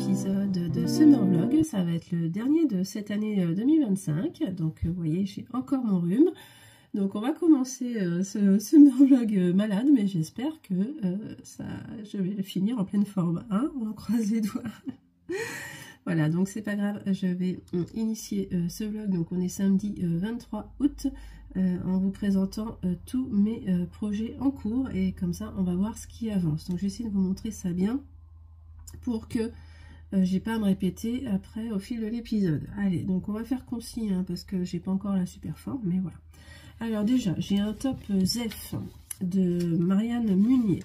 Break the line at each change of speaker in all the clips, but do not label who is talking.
épisode de Summer Vlog. Ça va être le dernier de cette année 2025. Donc vous voyez, j'ai encore mon rhume. Donc on va commencer ce Summer Vlog malade, mais j'espère que je vais le finir en pleine forme. Hein, on croise les doigts. Voilà, donc c'est pas grave, je vais initier ce vlog. Donc on est samedi 23 août en vous présentant tous mes projets en cours, et comme ça on va voir ce qui avance. Donc je vais essayer de vous montrer ça bien pour que j'ai pas à me répéter après au fil de l'épisode. Allez, donc on va faire concis hein, parce que j'ai pas encore la super forme, mais voilà. Alors déjà, j'ai un top Zef de Marianne Munier.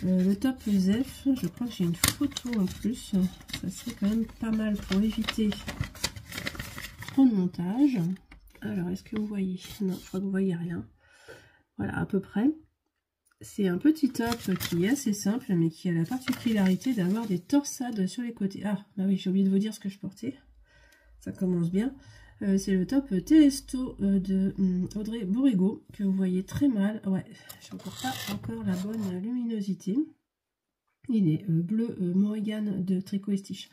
Le top Zef, je crois que j'ai une photo en plus. Ça serait quand même pas mal pour éviter trop de montage. Alors, est-ce que vous voyez? Non, je crois que vous voyez rien. Voilà, à peu près. C'est un petit top qui est assez simple, mais qui a la particularité d'avoir des torsades sur les côtés. Ah, bah oui, j'ai oublié de vous dire ce que je portais. Ça commence bien. C'est le top Telesto de Audrey Bourrigo, que vous voyez très mal. Ouais, je n'ai encore la bonne luminosité. Il est bleu Morrigan de Tricot et Stitch.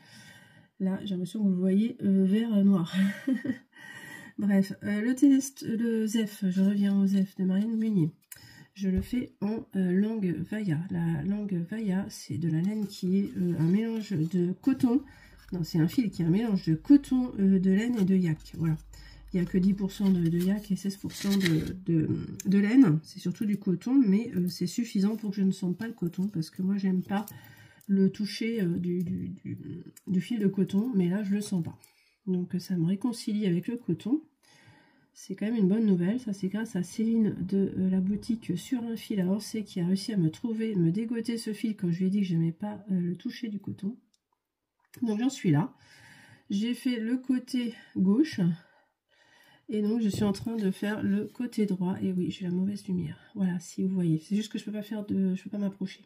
Là, j'ai l'impression que vous le voyez vert noir. Bref, le Zef, je reviens au Zef de Marianne Munier. Je le fais en langue Vaya. La langue Vaya, c'est de la laine qui est un mélange de coton. Non, c'est un fil qui est un mélange de coton, de laine et de yak. Voilà. Il n'y a que 10% de yak et 16% de laine. C'est surtout du coton, mais c'est suffisant pour que je ne sente pas le coton, parce que moi, j'aime pas le toucher du fil de coton, mais là, je le sens pas. Donc, ça me réconcilie avec le coton. C'est quand même une bonne nouvelle. Ça, c'est grâce à Céline de la boutique Sur un fil à Orsay qui a réussi à me dégoter ce fil quand je lui ai dit que je n'aimais pas le toucher du coton. Donc j'en suis là, j'ai fait le côté gauche et donc je suis en train de faire le côté droit. Et oui, j'ai la mauvaise lumière, voilà, si vous voyez, c'est juste que je peux pas m'approcher.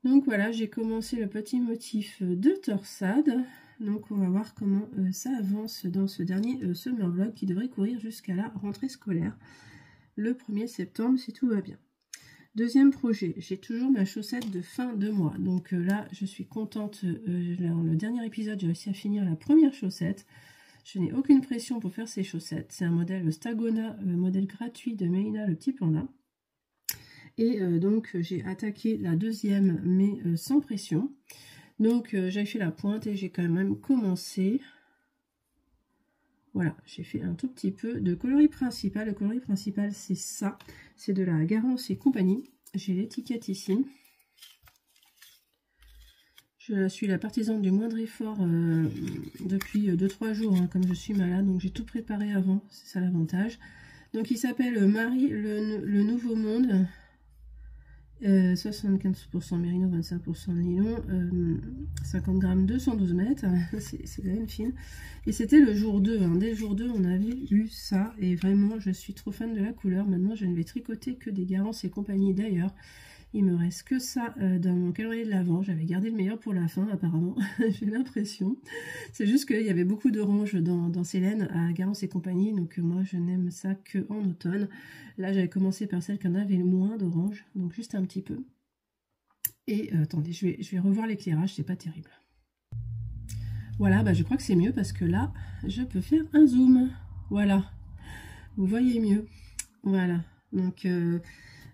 Donc voilà, j'ai commencé le petit motif de torsade. Donc on va voir comment ça avance dans ce dernier Summer Vlog qui devrait courir jusqu'à la rentrée scolaire le 1er septembre si tout va bien. Deuxième projet, j'ai toujours ma chaussette de fin de mois. Donc là, je suis contente. Dans le dernier épisode, j'ai réussi à finir la première chaussette. Je n'ai aucune pression pour faire ces chaussettes. C'est un modèle Stagona, modèle gratuit de Meina, le petit panda. Et donc, j'ai attaqué la deuxième, mais sans pression. Donc, j'ai fait la pointe et j'ai quand même commencé. Voilà, j'ai fait un tout petit peu de coloris principal. Le coloris principal, c'est ça. C'est de la Garance et compagnie. J'ai l'étiquette ici. Je suis la partisane du moindre effort depuis 2-3 jours, hein, comme je suis malade. Donc, j'ai tout préparé avant. C'est ça l'avantage. Donc, il s'appelle Marie le Nouveau Monde. 75% mérino, 25% nylon, 50 grammes, 212 mètres, c'est quand même fine. Et c'était le jour 2, hein. Dès le jour 2, on avait eu ça, et vraiment, je suis trop fan de la couleur. Maintenant, je ne vais tricoter que des Garance et compagnie. D'ailleurs, il me reste que ça dans mon calendrier de l'Avent. J'avais gardé le meilleur pour la fin, apparemment, j'ai l'impression. C'est juste qu'il y avait beaucoup d'orange dans ces laines à Garance et compagnie, donc moi, je n'aime ça qu'en automne. Là, j'avais commencé par celle qui en avait le moins d'orange, donc juste un petit peu. Et attendez, je vais revoir l'éclairage, c'est pas terrible. Voilà, bah, je crois que c'est mieux parce que là, je peux faire un zoom. Voilà, vous voyez mieux. Voilà, donc...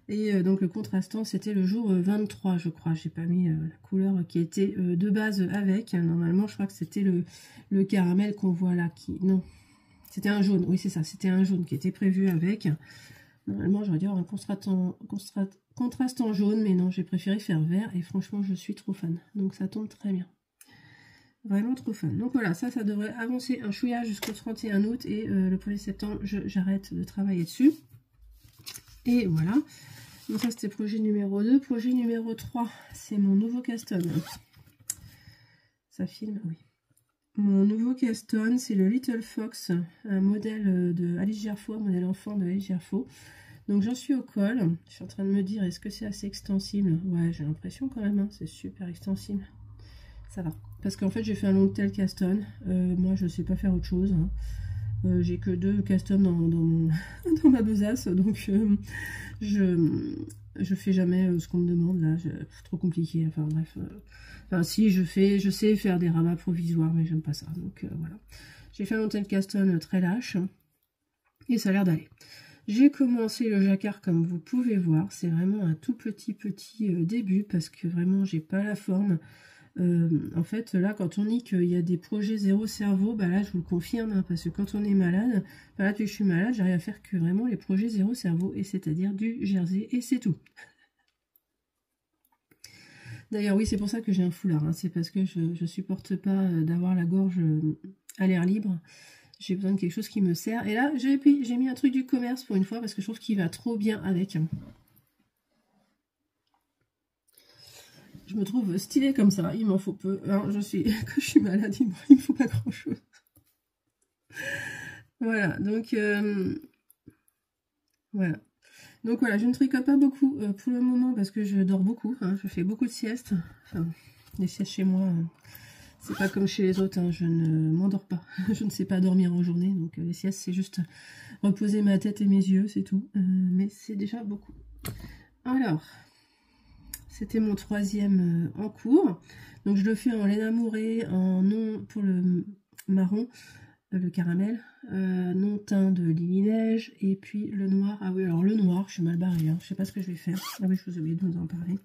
donc le contrastant, c'était le jour 23, je crois. J'ai pas mis la couleur qui était de base avec. Normalement, je crois que c'était le caramel qu'on voit là. Non, c'était un jaune. Oui, c'est ça. C'était un jaune qui était prévu avec. Normalement, j'aurais dû avoir un contrastant jaune, mais non, j'ai préféré faire vert. Et franchement, je suis trop fan. Donc ça tombe très bien. Vraiment trop fan. Donc voilà, ça devrait avancer un chouïa jusqu'au 31 août. Et le 1er septembre, j'arrête de travailler dessus. Et voilà. Donc ça c'était projet numéro 2. Projet numéro 3, c'est mon nouveau Caston. Ça filme, oui. Mon nouveau Caston, c'est le Little Fox, un modèle de Alice Gerfaux, un modèle enfant de Alice Gerfaux. Donc j'en suis au col. Je suis en train de me dire, est-ce que c'est assez extensible? Ouais, j'ai l'impression quand même, hein, c'est super extensible. Ça va. Parce qu'en fait, j'ai fait un long tail Caston. Moi, je ne sais pas faire autre chose. Hein. J'ai que 2 castums dans ma besace, donc je fais jamais ce qu'on me demande là, c'est trop compliqué. Enfin bref, enfin si je sais faire des rabats provisoires, mais j'aime pas ça. Donc voilà. J'ai fait monter le caston très lâche et ça a l'air d'aller. J'ai commencé le jacquard comme vous pouvez voir, c'est vraiment un tout petit début parce que vraiment j'ai pas la forme. En fait là quand on dit qu'il y a des projets zéro cerveau, bah là je vous le confirme, hein, parce que quand on est malade, bah là depuis que je suis malade, j'arrive à faire que vraiment les projets zéro cerveau, et c'est-à-dire du jersey, et c'est tout. D'ailleurs oui, c'est pour ça que j'ai un foulard, hein, c'est parce que je supporte pas d'avoir la gorge à l'air libre. J'ai besoin de quelque chose qui me sert. Et là, j'ai mis un truc du commerce pour une fois parce que je trouve qu'il va trop bien avec. Je me trouve stylée comme ça. Il m'en faut peu. Alors, quand je suis malade, il me faut pas grand chose. Voilà. Donc, voilà. Donc voilà, je ne tricote pas beaucoup pour le moment parce que je dors beaucoup. Hein, je fais beaucoup de siestes. Enfin, les siestes chez moi. C'est pas comme chez les autres, hein, je ne m'endors pas. Je ne sais pas dormir en journée, donc les siestes, c'est juste reposer ma tête et mes yeux, c'est tout. Mais c'est déjà beaucoup. Alors, c'était mon 3e en cours. Donc je le fais en laine amourée, en non pour le marron, le caramel, non teint de Lily Neige, et puis le noir. Ah oui, alors le noir, je suis mal barrée, hein, je sais pas ce que je vais faire. Ah oui, je vous ai oublié de vous en parler.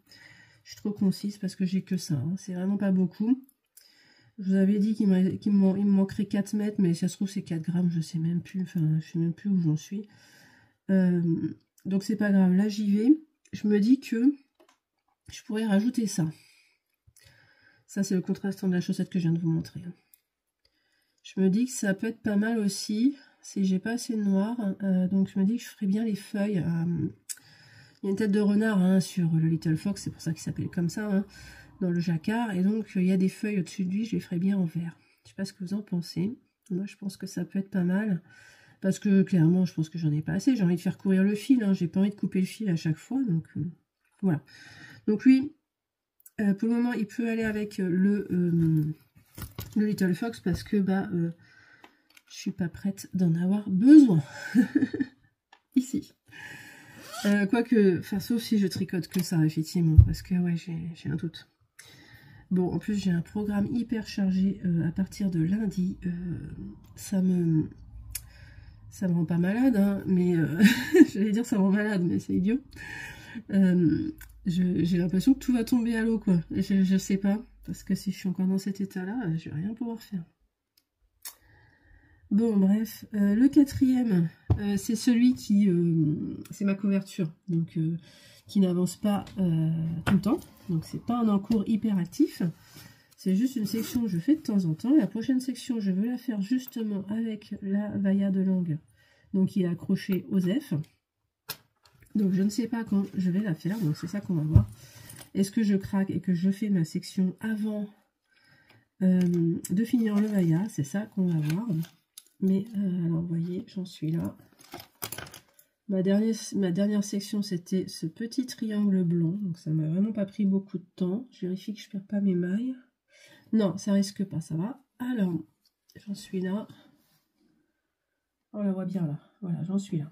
Je suis trop concise parce que j'ai que ça, hein, c'est vraiment pas beaucoup. Je vous avais dit qu'il me manquerait 4 mètres, mais si ça se trouve c'est 4 grammes, je sais même plus, enfin je sais même plus où j'en suis. Donc c'est pas grave, là j'y vais. Je me dis que je pourrais rajouter ça. Ça c'est le contrastant de la chaussette que je viens de vous montrer. Je me dis que ça peut être pas mal aussi, si j'ai pas assez de noir. Donc je me dis que je ferais bien les feuilles. Il y a une tête de renard, hein, sur le Little Fox, c'est pour ça qu'il s'appelle comme ça, hein, dans le jacquard, et donc il y a des feuilles au-dessus de lui, je les ferai bien en vert. Je sais pas ce que vous en pensez. Moi je pense que ça peut être pas mal, parce que clairement je pense que j'en ai pas assez, j'ai envie de faire courir le fil, hein, j'ai pas envie de couper le fil à chaque fois, donc voilà. Donc lui, pour le moment il peut aller avec le Little Fox, parce que bah je suis pas prête d'en avoir besoin. Ici. Quoique, enfin, sauf si je tricote que ça, effectivement, parce que ouais, j'ai un doute. Bon, en plus, j'ai un programme hyper chargé à partir de lundi. Ça me rend pas malade, hein, mais j'allais dire ça me rend malade, mais c'est idiot. J'ai l'impression que tout va tomber à l'eau, quoi. Je sais pas, parce que si je suis encore dans cet état-là, je vais rien pouvoir faire. Bon, bref, le 4e, c'est celui qui, c'est ma couverture, donc qui n'avance pas tout le temps, donc c'est pas un encours hyper actif, c'est juste une section que je fais de temps en temps. La prochaine section, je veux la faire justement avec la vailla de langue, donc qui est accrochée aux F, donc je ne sais pas quand je vais la faire, donc c'est ça qu'on va voir. Est-ce que je craque et que je fais ma section avant de finir le vailla? C'est ça qu'on va voir. Mais alors vous voyez, j'en suis là. Ma dernière section, c'était ce petit triangle blanc, donc ça m'a vraiment pas pris beaucoup de temps. Je vérifie que je perds pas mes mailles. Non, ça risque pas, ça va. Alors, j'en suis là. On la voit bien là. Voilà, j'en suis là.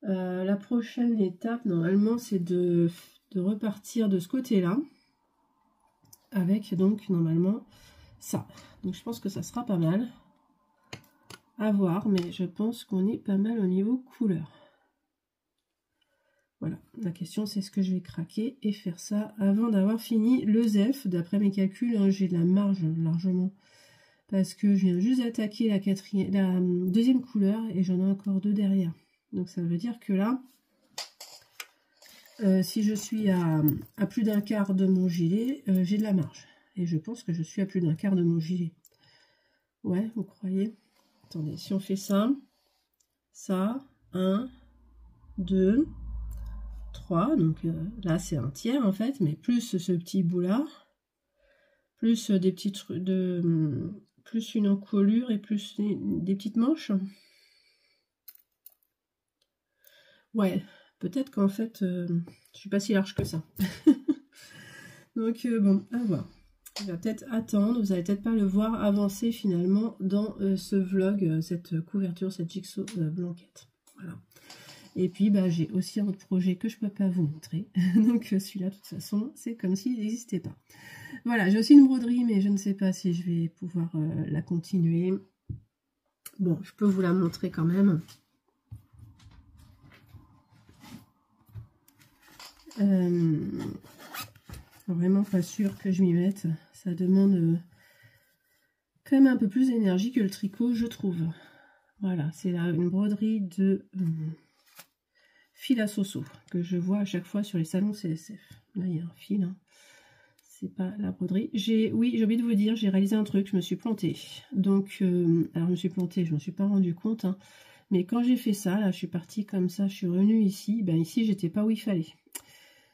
La prochaine étape, normalement, c'est de repartir de ce côté-là. Avec donc, normalement, ça. Donc, je pense que ça sera pas mal. À voir, mais je pense qu'on est pas mal au niveau couleur. Voilà, la question c'est ce que je vais craquer et faire ça avant d'avoir fini le ZEF. D'après mes calculs, hein, j'ai de la marge largement, parce que je viens juste d'attaquer la 2e couleur et j'en ai encore 2 derrière. Donc ça veut dire que là, si je suis à plus d'un quart de mon gilet, j'ai de la marge. Et je pense que je suis à plus d'un quart de mon gilet. Ouais, vous croyez? Attendez, si on fait ça, 1, 2, 3, donc là c'est un tiers en fait, mais plus ce petit bout là, plus des petits trucs plus une encolure et plus des petites manches. Ouais, peut-être qu'en fait je suis pas si large que ça. Donc bon, à voir. Il va peut-être attendre, vous n'allez peut-être pas le voir avancer finalement dans ce vlog, cette couverture, cette jigsaw blanquette. Voilà. Et puis bah, j'ai aussi un autre projet que je ne peux pas vous montrer. Donc celui-là, de toute façon, c'est comme s'il n'existait pas. Voilà, j'ai aussi une broderie, mais je ne sais pas si je vais pouvoir la continuer. Bon, je peux vous la montrer quand même. Vraiment pas sûr que je m'y mette. Ça demande quand même un peu plus d'énergie que le tricot, je trouve. Voilà, c'est une broderie de fil à Soso que je vois à chaque fois sur les salons CSF. Là, il y a un fil. Hein. C'est pas la broderie. Oui, j'ai oublié de vous dire, j'ai réalisé un truc, je me suis plantée. Donc, alors je me suis plantée, je ne me suis pas rendu compte. Hein, mais quand j'ai fait ça, là, je suis partie comme ça, je suis revenue ici. Ben ici, j'étais pas où il fallait.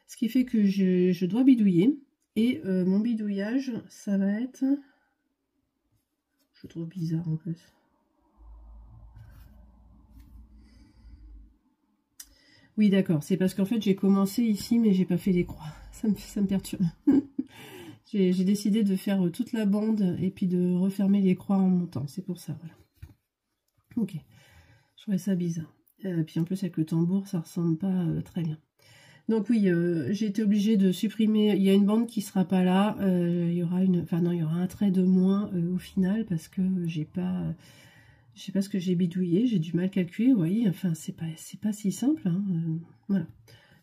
Ce qui fait que je dois bidouiller. Et mon bidouillage, ça va être... Je trouve bizarre en plus. Oui, d'accord. C'est parce qu'en fait, j'ai commencé ici, mais j'ai pas fait les croix. Ça me perturbe. J'ai décidé de faire toute la bande et puis de refermer les croix en montant. C'est pour ça, voilà. Ok. Je trouvais ça bizarre. Puis en plus, avec le tambour, ça ressemble pas très bien. Donc oui, j'ai été obligée de supprimer. Il y a une bande qui sera pas là. Il y aura il y aura un trait de moins au final parce que j'ai pas... Je sais pas ce que j'ai bidouillé, j'ai du mal calculer, vous voyez, enfin c'est pas si simple, hein, voilà.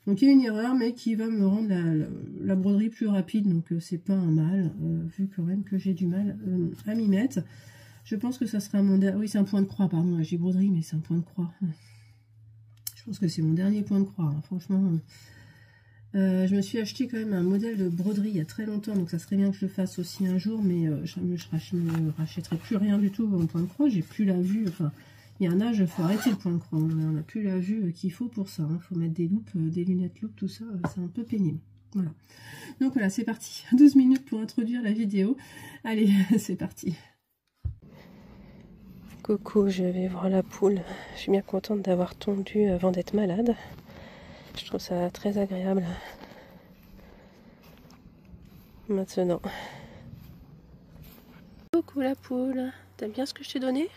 Donc il y a une erreur, mais qui va me rendre la broderie plus rapide, donc c'est pas un mal, vu quand même que j'ai du mal à m'y mettre. Je pense que ça sera mon dernier, oui c'est un point de croix, pardon, j'ai broderie, mais c'est un point de croix. Je pense que c'est mon dernier point de croix, hein, franchement. Je me suis acheté quand même un modèle de broderie il y a très longtemps, donc ça serait bien que je le fasse aussi un jour, mais je ne rachèterai plus rien du tout en point de croix, j'ai plus la vue, enfin, il y a un âge, il faut arrêter le point de croix, on n'a plus la vue qu'il faut pour ça, il faut mettre des loupes, des lunettes loupes, tout ça, c'est un peu pénible. Voilà. Donc voilà, c'est parti, 12 minutes pour introduire la vidéo, allez, c'est parti. Coucou, je vais voir la poule, je suis bien contente d'avoir tondu avant d'être malade. Je trouve ça très agréable. Maintenant. Coucou la poule. T'aimes bien ce que je t'ai donné?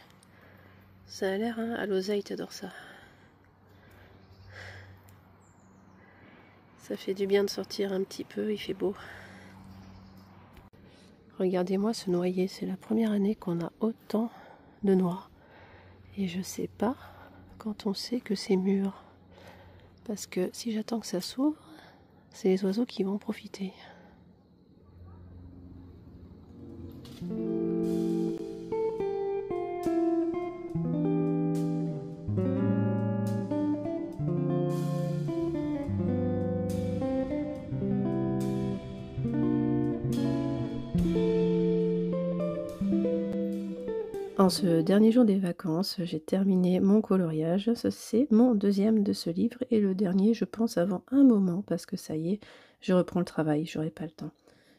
Ça a l'air, hein, à l'oseille, t'adores ça. Ça fait du bien de sortir un petit peu, il fait beau. Regardez-moi ce noyer, c'est la première année qu'on a autant de noix. Et je sais pas quand on sait que c'est mûr. Parce que si j'attends que ça s'ouvre, c'est les oiseaux qui vont profiter. En ce dernier jour des vacances, j'ai terminé mon coloriage. C'est mon deuxième de ce livre et le dernier, je pense, avant un moment parce que ça y est, je reprends le travail, j'aurai pas le temps.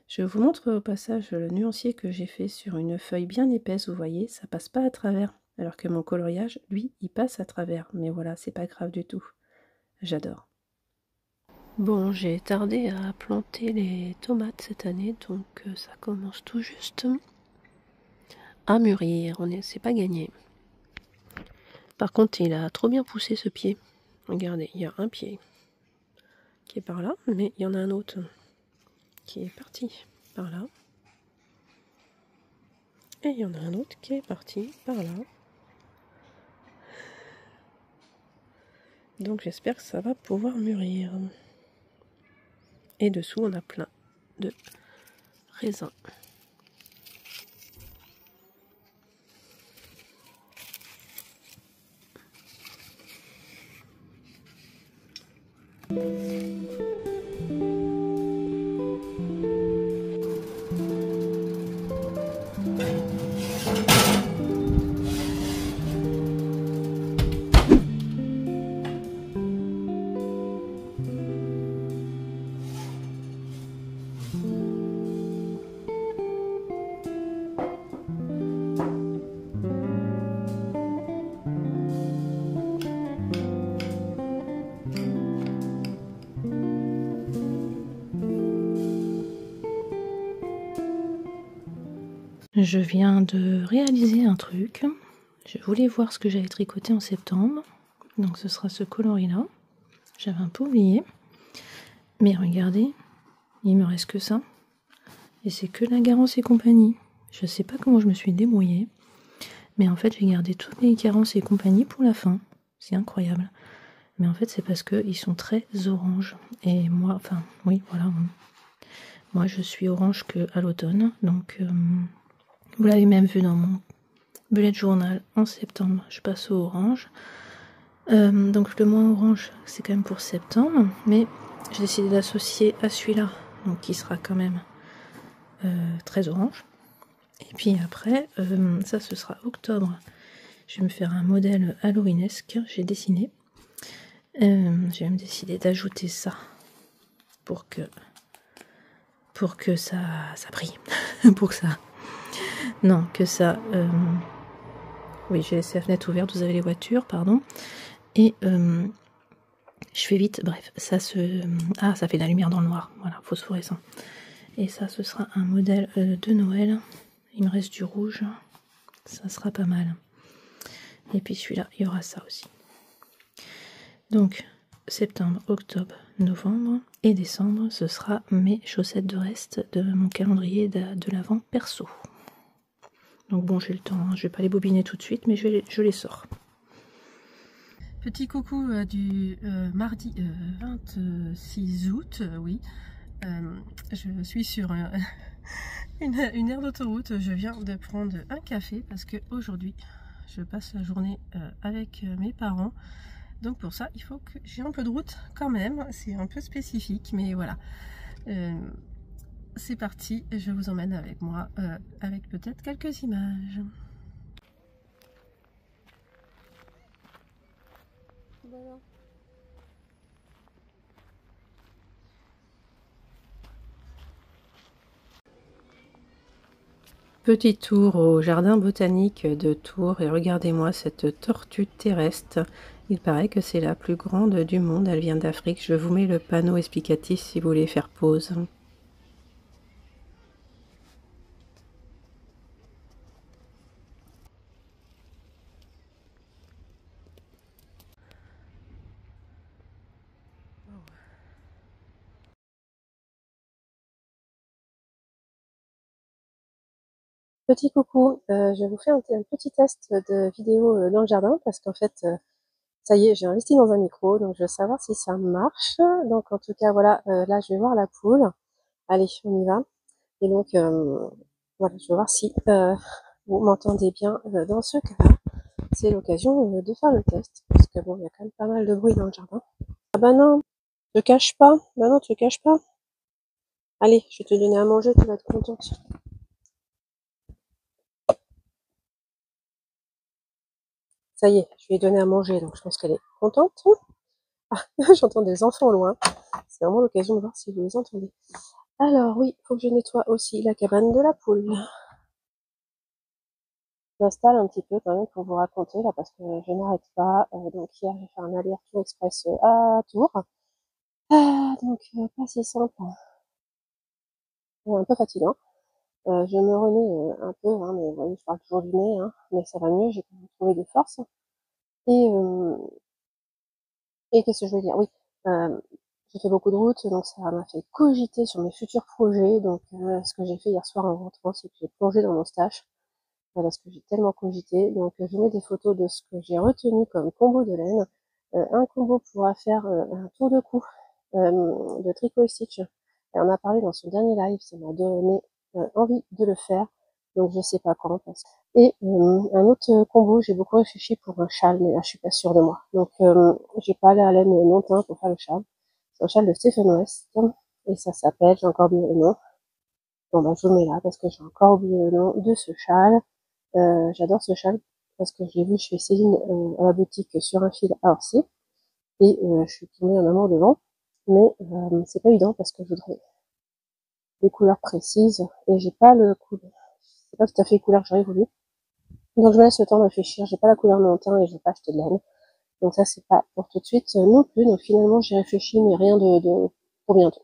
Je vous montre au passage le nuancier que j'ai fait sur une feuille bien épaisse, vous voyez, ça passe pas à travers. Alors que mon coloriage, lui, il passe à travers. Mais voilà, c'est pas grave du tout. J'adore. Bon, j'ai tardé à planter les tomates cette année, donc ça commence tout juste à mûrir, c'est pas gagné. Par contre, il a trop bien poussé ce pied. Regardez, il y a un pied qui est par là, mais il y en a un autre qui est parti par là. Et il y en a un autre qui est parti par là. Donc j'espère que ça va pouvoir mûrir. Et dessous, on a plein de raisins.
Je viens de réaliser un truc. Je voulais voir ce que j'avais tricoté en septembre. Donc ce sera ce coloris-là. J'avais un peu oublié. Mais regardez, il me reste que ça. Et c'est que la Garance et compagnie. Je sais pas comment je me suis débrouillée. Mais en fait, j'ai gardé toutes les Garance et compagnie pour la fin. C'est incroyable. Mais en fait, c'est parce qu'ils sont très orange. Et moi, enfin, oui, voilà. Moi, je suis orange qu'à l'automne. Donc, vous l'avez même vu dans mon bullet journal en septembre. Je passe au orange. Donc, le moins orange, c'est quand même pour septembre. Mais j'ai décidé d'associer à celui-là. Donc, qui sera quand même très orange. Et puis après, ça, ce sera octobre. Je vais me faire un modèle halloweenesque. J'ai dessiné. J'ai même décidé d'ajouter ça pour que ça brille. Pour que ça... Non, que ça... Oui, j'ai laissé la fenêtre ouverte, vous avez les voitures, pardon. Et je fais vite, bref, ça se... Ah, ça fait de la lumière dans le noir, voilà, phosphorescent. Et ça, ce sera un modèle de Noël. Il me reste du rouge, ça sera pas mal. Et puis celui-là, il y aura ça aussi. Donc, septembre, octobre, novembre et décembre, ce sera mes chaussettes de reste de mon calendrier de l'Avent perso. Donc bon, j'ai le temps, hein. Je vais pas les bobiner tout de suite, mais je les sors.
Petit coucou du mardi 26 août, oui. Je suis sur une aire d'autoroute. Je viens de prendre un café parce que aujourd'hui, je passe la journée avec mes parents. Donc pour ça, il faut que j'ai un peu de route quand même. C'est un peu spécifique, mais voilà. C'est parti, je vous emmène avec moi, avec peut-être quelques images. Voilà.
Petit tour au jardin botanique de Tours et regardez-moi cette tortue terrestre. Il paraît que c'est la plus grande du monde, elle vient d'Afrique. Je vous mets le panneau explicatif si vous voulez faire pause.
Petit coucou, je vous fais un petit test de vidéo dans le jardin parce qu'en fait, ça y est, j'ai investi dans un micro, donc je veux savoir si ça marche. Donc en tout cas, voilà, là je vais voir la poule. Allez, on y va. Et donc, voilà, je vais voir si vous m'entendez bien dans ce cas-là. C'est l'occasion de faire le test parce que bon, il y a quand même pas mal de bruit dans le jardin. Ah bah non, te cache pas. Bah non, te cache pas. Allez, je vais te donner à manger, tu vas être contente. Ça y est, je lui ai donné à manger, donc je pense qu'elle est contente. Ah, j'entends des enfants loin. C'est vraiment l'occasion de voir si vous les entendez. Alors oui, il faut que je nettoie aussi la cabane de la poule. Je m'installe un petit peu quand même pour vous raconter là parce que je n'arrête pas. Donc hier j'ai fait un aller-retour express à Tours. Donc pas si simple, un peu fatigant. Je me remets un peu, hein, mais oui, je parle toujours du nez, hein, mais ça va mieux, j'ai quand même trouvé des forces. Et qu'est-ce que je veux dire? Oui, j'ai fait beaucoup de routes, donc ça m'a fait cogiter sur mes futurs projets. Donc ce que j'ai fait hier soir en rentrant, c'est que j'ai plongé dans mon stash parce que j'ai tellement cogité. Donc je vous mets des photos de ce que j'ai retenu comme combo de laine. Un combo pourra faire un tour de cou de tricot et stitch. Elle en a parlé dans son dernier live, ça m'a donné envie de le faire. Donc je sais pas quand. Et un autre combo, j'ai beaucoup réfléchi pour un châle, mais là je suis pas sûre de moi. Donc j'ai pas la laine non-teint pour faire le châle. C'est un châle de Stephen West et ça s'appelle, j'ai encore oublié le nom. Bon bah je vous le mets là parce que j'ai encore oublié le nom de ce châle. J'adore ce châle parce que je l'ai vu chez Céline à la boutique sur un fil à Orsi et je suis tombée en amour devant. Mais c'est pas évident parce que je voudrais des couleurs précises et j'ai pas le couleur. C'est pas tout à fait les couleurs que j'aurais voulu. Donc je me laisse le temps de réfléchir. J'ai pas la couleur mon teint et je vais pas acheter de laine. Donc ça c'est pas pour tout de suite non plus. Donc finalement j'ai réfléchi mais rien de, pour bientôt.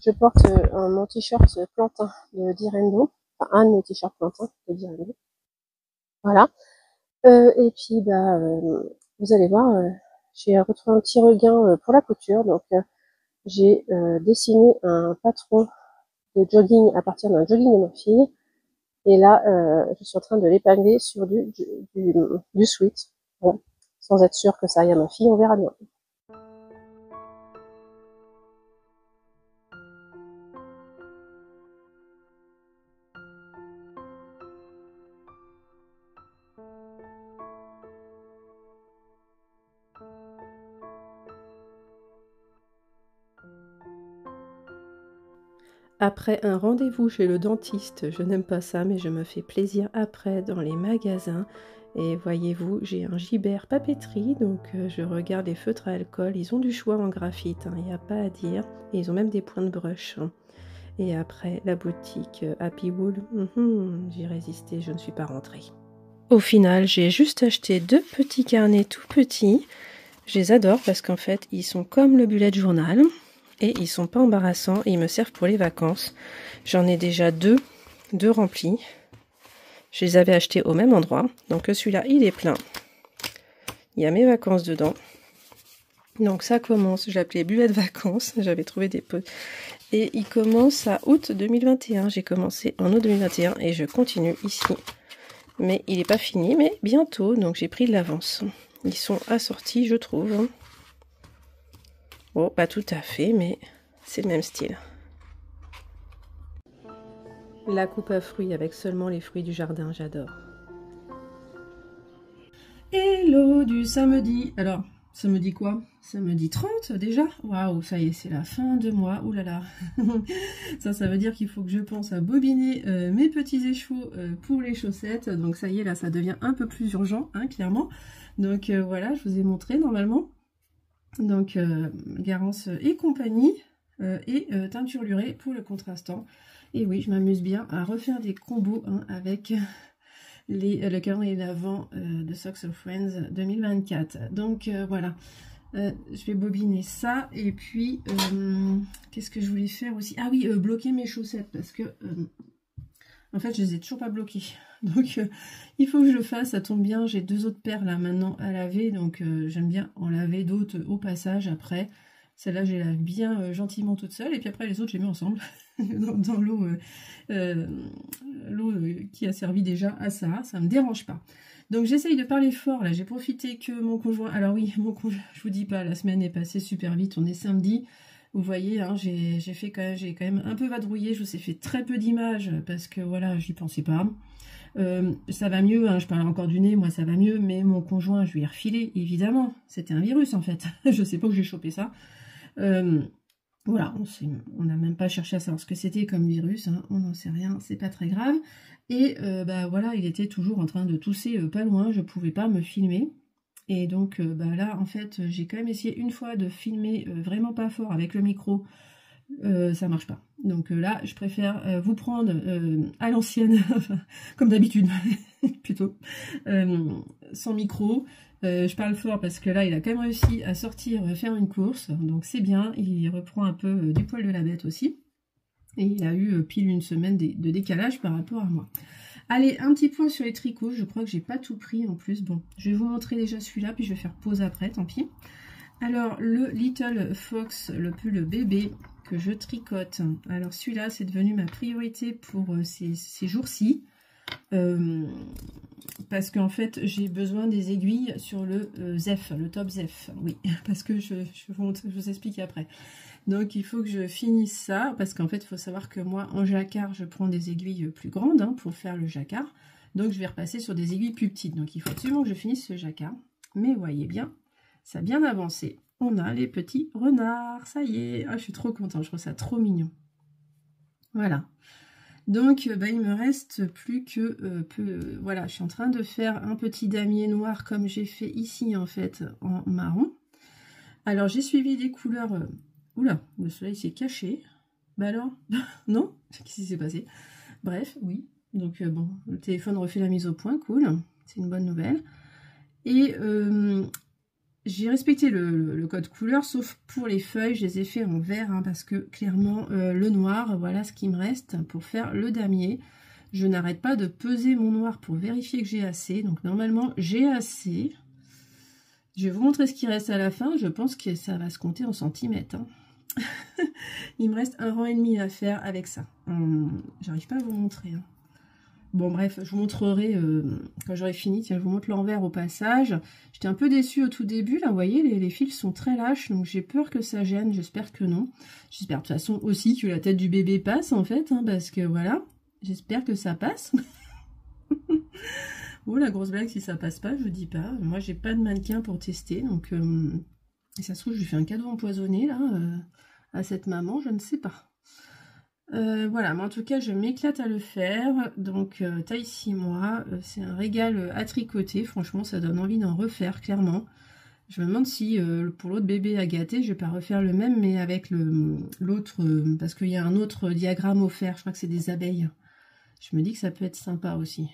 Je porte mon t-shirt plantain de Direndo enfin un de mes t-shirts Plantin, je peux dire mieux. Voilà. Et puis bah vous allez voir, j'ai retrouvé un petit regain pour la couture, donc j'ai dessiné un patron de jogging à partir d'un jogging de ma fille, et là je suis en train de l'épingler sur du sweat, bon, sans être sûre que ça aille à ma fille, on verra bien.
Après un rendez-vous chez le dentiste, je n'aime pas ça, mais je me fais plaisir après dans les magasins. Et voyez-vous, j'ai un Gibert papeterie, donc je regarde les feutres à alcool. Ils ont du choix en graphite, il n'y a pas à dire. Et ils ont même des points de brush. Et après, la boutique Happy Wool, j'ai résisté, je ne suis pas rentrée. Au final, j'ai juste acheté 2 petits carnets tout petits. Je les adore parce qu'en fait, ils sont comme le bullet journal. Et ils sont pas embarrassants et ils me servent pour les vacances. J'en ai déjà deux remplis. Je les avais achetés au même endroit. Donc celui-là, il est plein. Il y a mes vacances dedans. Donc ça commence, je l'appelais bullet vacances. J'avais trouvé des pots. Et il commence à août 2021. J'ai commencé en août 2021 et je continue ici. Mais il n'est pas fini, mais bientôt. Donc j'ai pris de l'avance. Ils sont assortis, je trouve. Bon, pas tout à fait, mais c'est le même style. La coupe à fruits avec seulement les fruits du jardin, j'adore. Hello du samedi. Alors, samedi quoi? Samedi 30 déjà? Waouh, ça y est, c'est la fin de mois. Ouh là là. Ça veut dire qu'il faut que je pense à bobiner mes petits échos pour les chaussettes. Donc ça y est, là, ça devient un peu plus urgent, hein, clairement. Donc voilà, je vous ai montré normalement. Donc Garance et compagnie et teinture lurée pour le contrastant. Et oui, je m'amuse bien à refaire des combos avec le calendrier d'avant de Socks of Friends 2024. Donc voilà, je vais bobiner ça. Et puis, qu'est-ce que je voulais faire aussi? Ah oui, bloquer mes chaussettes parce que en fait, je les ai toujours pas bloquées. Donc, il faut que je le fasse. Ça tombe bien. J'ai 2 autres paires là maintenant à laver. Donc, j'aime bien en laver d'autres au passage après. Celle-là, je les lave bien gentiment toute seule. Et puis après, les autres, je les mets ensemble dans l'eau qui a servi déjà à ça. Ça me dérange pas. Donc, j'essaye de parler fort. Là, j'ai profité que mon conjoint... Alors oui, mon conjoint, je vous dis pas, la semaine est passée super vite. On est samedi. Vous voyez, hein, j'ai quand même un peu vadrouillé, je vous ai fait très peu d'images parce que voilà, j'y pensais pas. Ça va mieux, hein, je parle encore du nez, moi ça va mieux, mais mon conjoint, je lui ai refilé, évidemment. C'était un virus en fait, je sais pas où j'ai chopé ça. Voilà, on n'a même pas cherché à savoir ce que c'était comme virus, hein, on n'en sait rien, c'est pas très grave. Et bah voilà, il était toujours en train de tousser pas loin, je pouvais pas me filmer. Et donc bah là, en fait, j'ai quand même essayé une fois de filmer vraiment pas fort avec le micro. Ça marche pas. Donc là, je préfère vous prendre à l'ancienne, comme d'habitude, plutôt, sans micro. Je parle fort parce que là, il a quand même réussi à sortir, faire une course. Donc c'est bien, il reprend un peu du poil de la bête aussi. Et il a eu pile une semaine de décalage par rapport à moi. Allez, un petit point sur les tricots. Je crois que j'ai pas tout pris en plus. Bon, je vais vous montrer déjà celui-là, puis je vais faire pause après, tant pis. Alors, le Little Fox, le pull bébé que je tricote. Alors, celui-là, c'est devenu ma priorité pour ces jours-ci. Parce qu'en fait, j'ai besoin des aiguilles sur le Zef, le top Zef. Oui, parce que je vous explique après. Donc, il faut que je finisse ça, parce qu'en fait, il faut savoir que moi, en jacquard, je prends des aiguilles plus grandes hein, pour faire le jacquard. Donc, je vais repasser sur des aiguilles plus petites. Donc, il faut absolument que je finisse ce jacquard. Mais voyez bien, ça a bien avancé. On a les petits renards, ça y est. Ah, je suis trop contente, je trouve ça trop mignon. Voilà. Donc, bah, il me reste plus que... voilà, je suis en train de faire un petit damier noir comme j'ai fait ici, en fait, en marron. Alors, j'ai suivi des couleurs... Oula, le soleil s'est caché. Bah alors, non? Qu'est-ce qui s'est passé? Bref, oui. Donc, bon, le téléphone refait la mise au point, cool. C'est une bonne nouvelle. Et j'ai respecté le code couleur, sauf pour les feuilles, je les ai fait en vert, hein, parce que clairement, le noir, voilà ce qui me reste pour faire le damier. je n'arrête pas de peser mon noir pour vérifier que j'ai assez. Donc normalement, j'ai assez. Je vais vous montrer ce qui reste à la fin. Je pense que ça va se compter en centimètres. Hein. Il me reste 1,5 rang à faire avec ça. J'arrive pas à vous montrer. Hein. Bon bref, je vous montrerai quand j'aurai fini. Tiens, je vous montre l'envers au passage. J'étais un peu déçue au tout début. Là, vous voyez, les fils sont très lâches. Donc j'ai peur que ça gêne. J'espère que non. J'espère de toute façon aussi que la tête du bébé passe en fait. Hein, parce que voilà, j'espère que ça passe. Oh la grosse blague, si ça passe pas, je vous dis pas. Moi, j'ai pas de mannequin pour tester. Donc, ça se trouve, je lui fais un cadeau empoisonné là à cette maman. Je ne sais pas. Voilà, mais en tout cas je m'éclate à le faire, donc taille 6 mois, c'est un régal à tricoter, franchement ça donne envie d'en refaire clairement. Je me demande si pour l'autre bébé à gâter, je vais pas refaire le même mais avec l'autre, parce qu'il y a un autre diagramme offert, je crois que c'est des abeilles. Je me dis que ça peut être sympa aussi.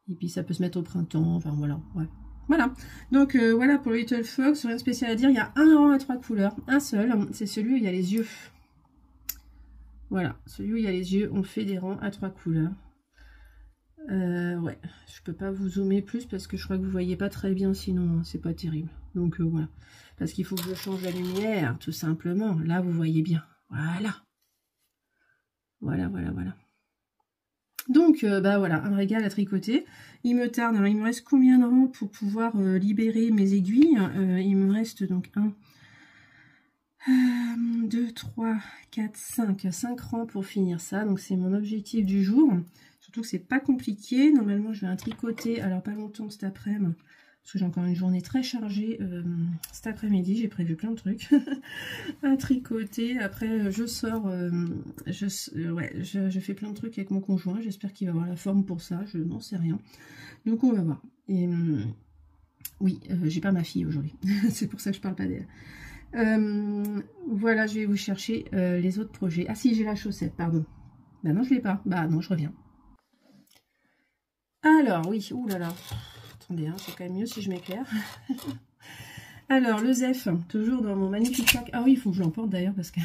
Et puis ça peut se mettre au printemps, enfin voilà, ouais. Voilà, donc voilà pour le Little Fox, rien de spécial à dire, il y a un rang à 3 couleurs, un seul, c'est celui où il y a les yeux. Voilà, celui où il y a les yeux, on fait des rangs à 3 couleurs. Ouais, je peux pas vous zoomer plus parce que je crois que vous voyez pas très bien sinon, hein, c'est pas terrible. Donc voilà, parce qu'il faut que je change la lumière, tout simplement. Là, vous voyez bien. Voilà. Voilà, voilà, voilà. Donc, bah voilà, un régal à tricoter. Il me tarde, alors il me reste combien de rangs pour pouvoir libérer mes aiguilles? Il me reste donc 2, 3, 4, 5 rangs pour finir ça. Donc c'est mon objectif du jour. Surtout que c'est pas compliqué. Normalement je vais un tricoter, alors pas longtemps cet après-midi. Parce que j'ai encore une journée très chargée cet après-midi. J'ai prévu plein de trucs à tricoter. Après je sors, je fais plein de trucs avec mon conjoint. J'espère qu'il va avoir la forme pour ça. Je n'en sais rien. Donc on va voir. Et oui, j'ai pas ma fille aujourd'hui. C'est pour ça que je parle pas d'elle. Voilà, je vais vous chercher les autres projets. Ah si, j'ai la chaussette, pardon. Bah non, je l'ai pas. Bah non, je reviens. Alors, oui, oulala. Attendez, hein, c'est quand même mieux si je m'éclaire. Alors, le Zef, toujours dans mon magnifique sac. Ah oui, il faut que je l'emporte d'ailleurs parce que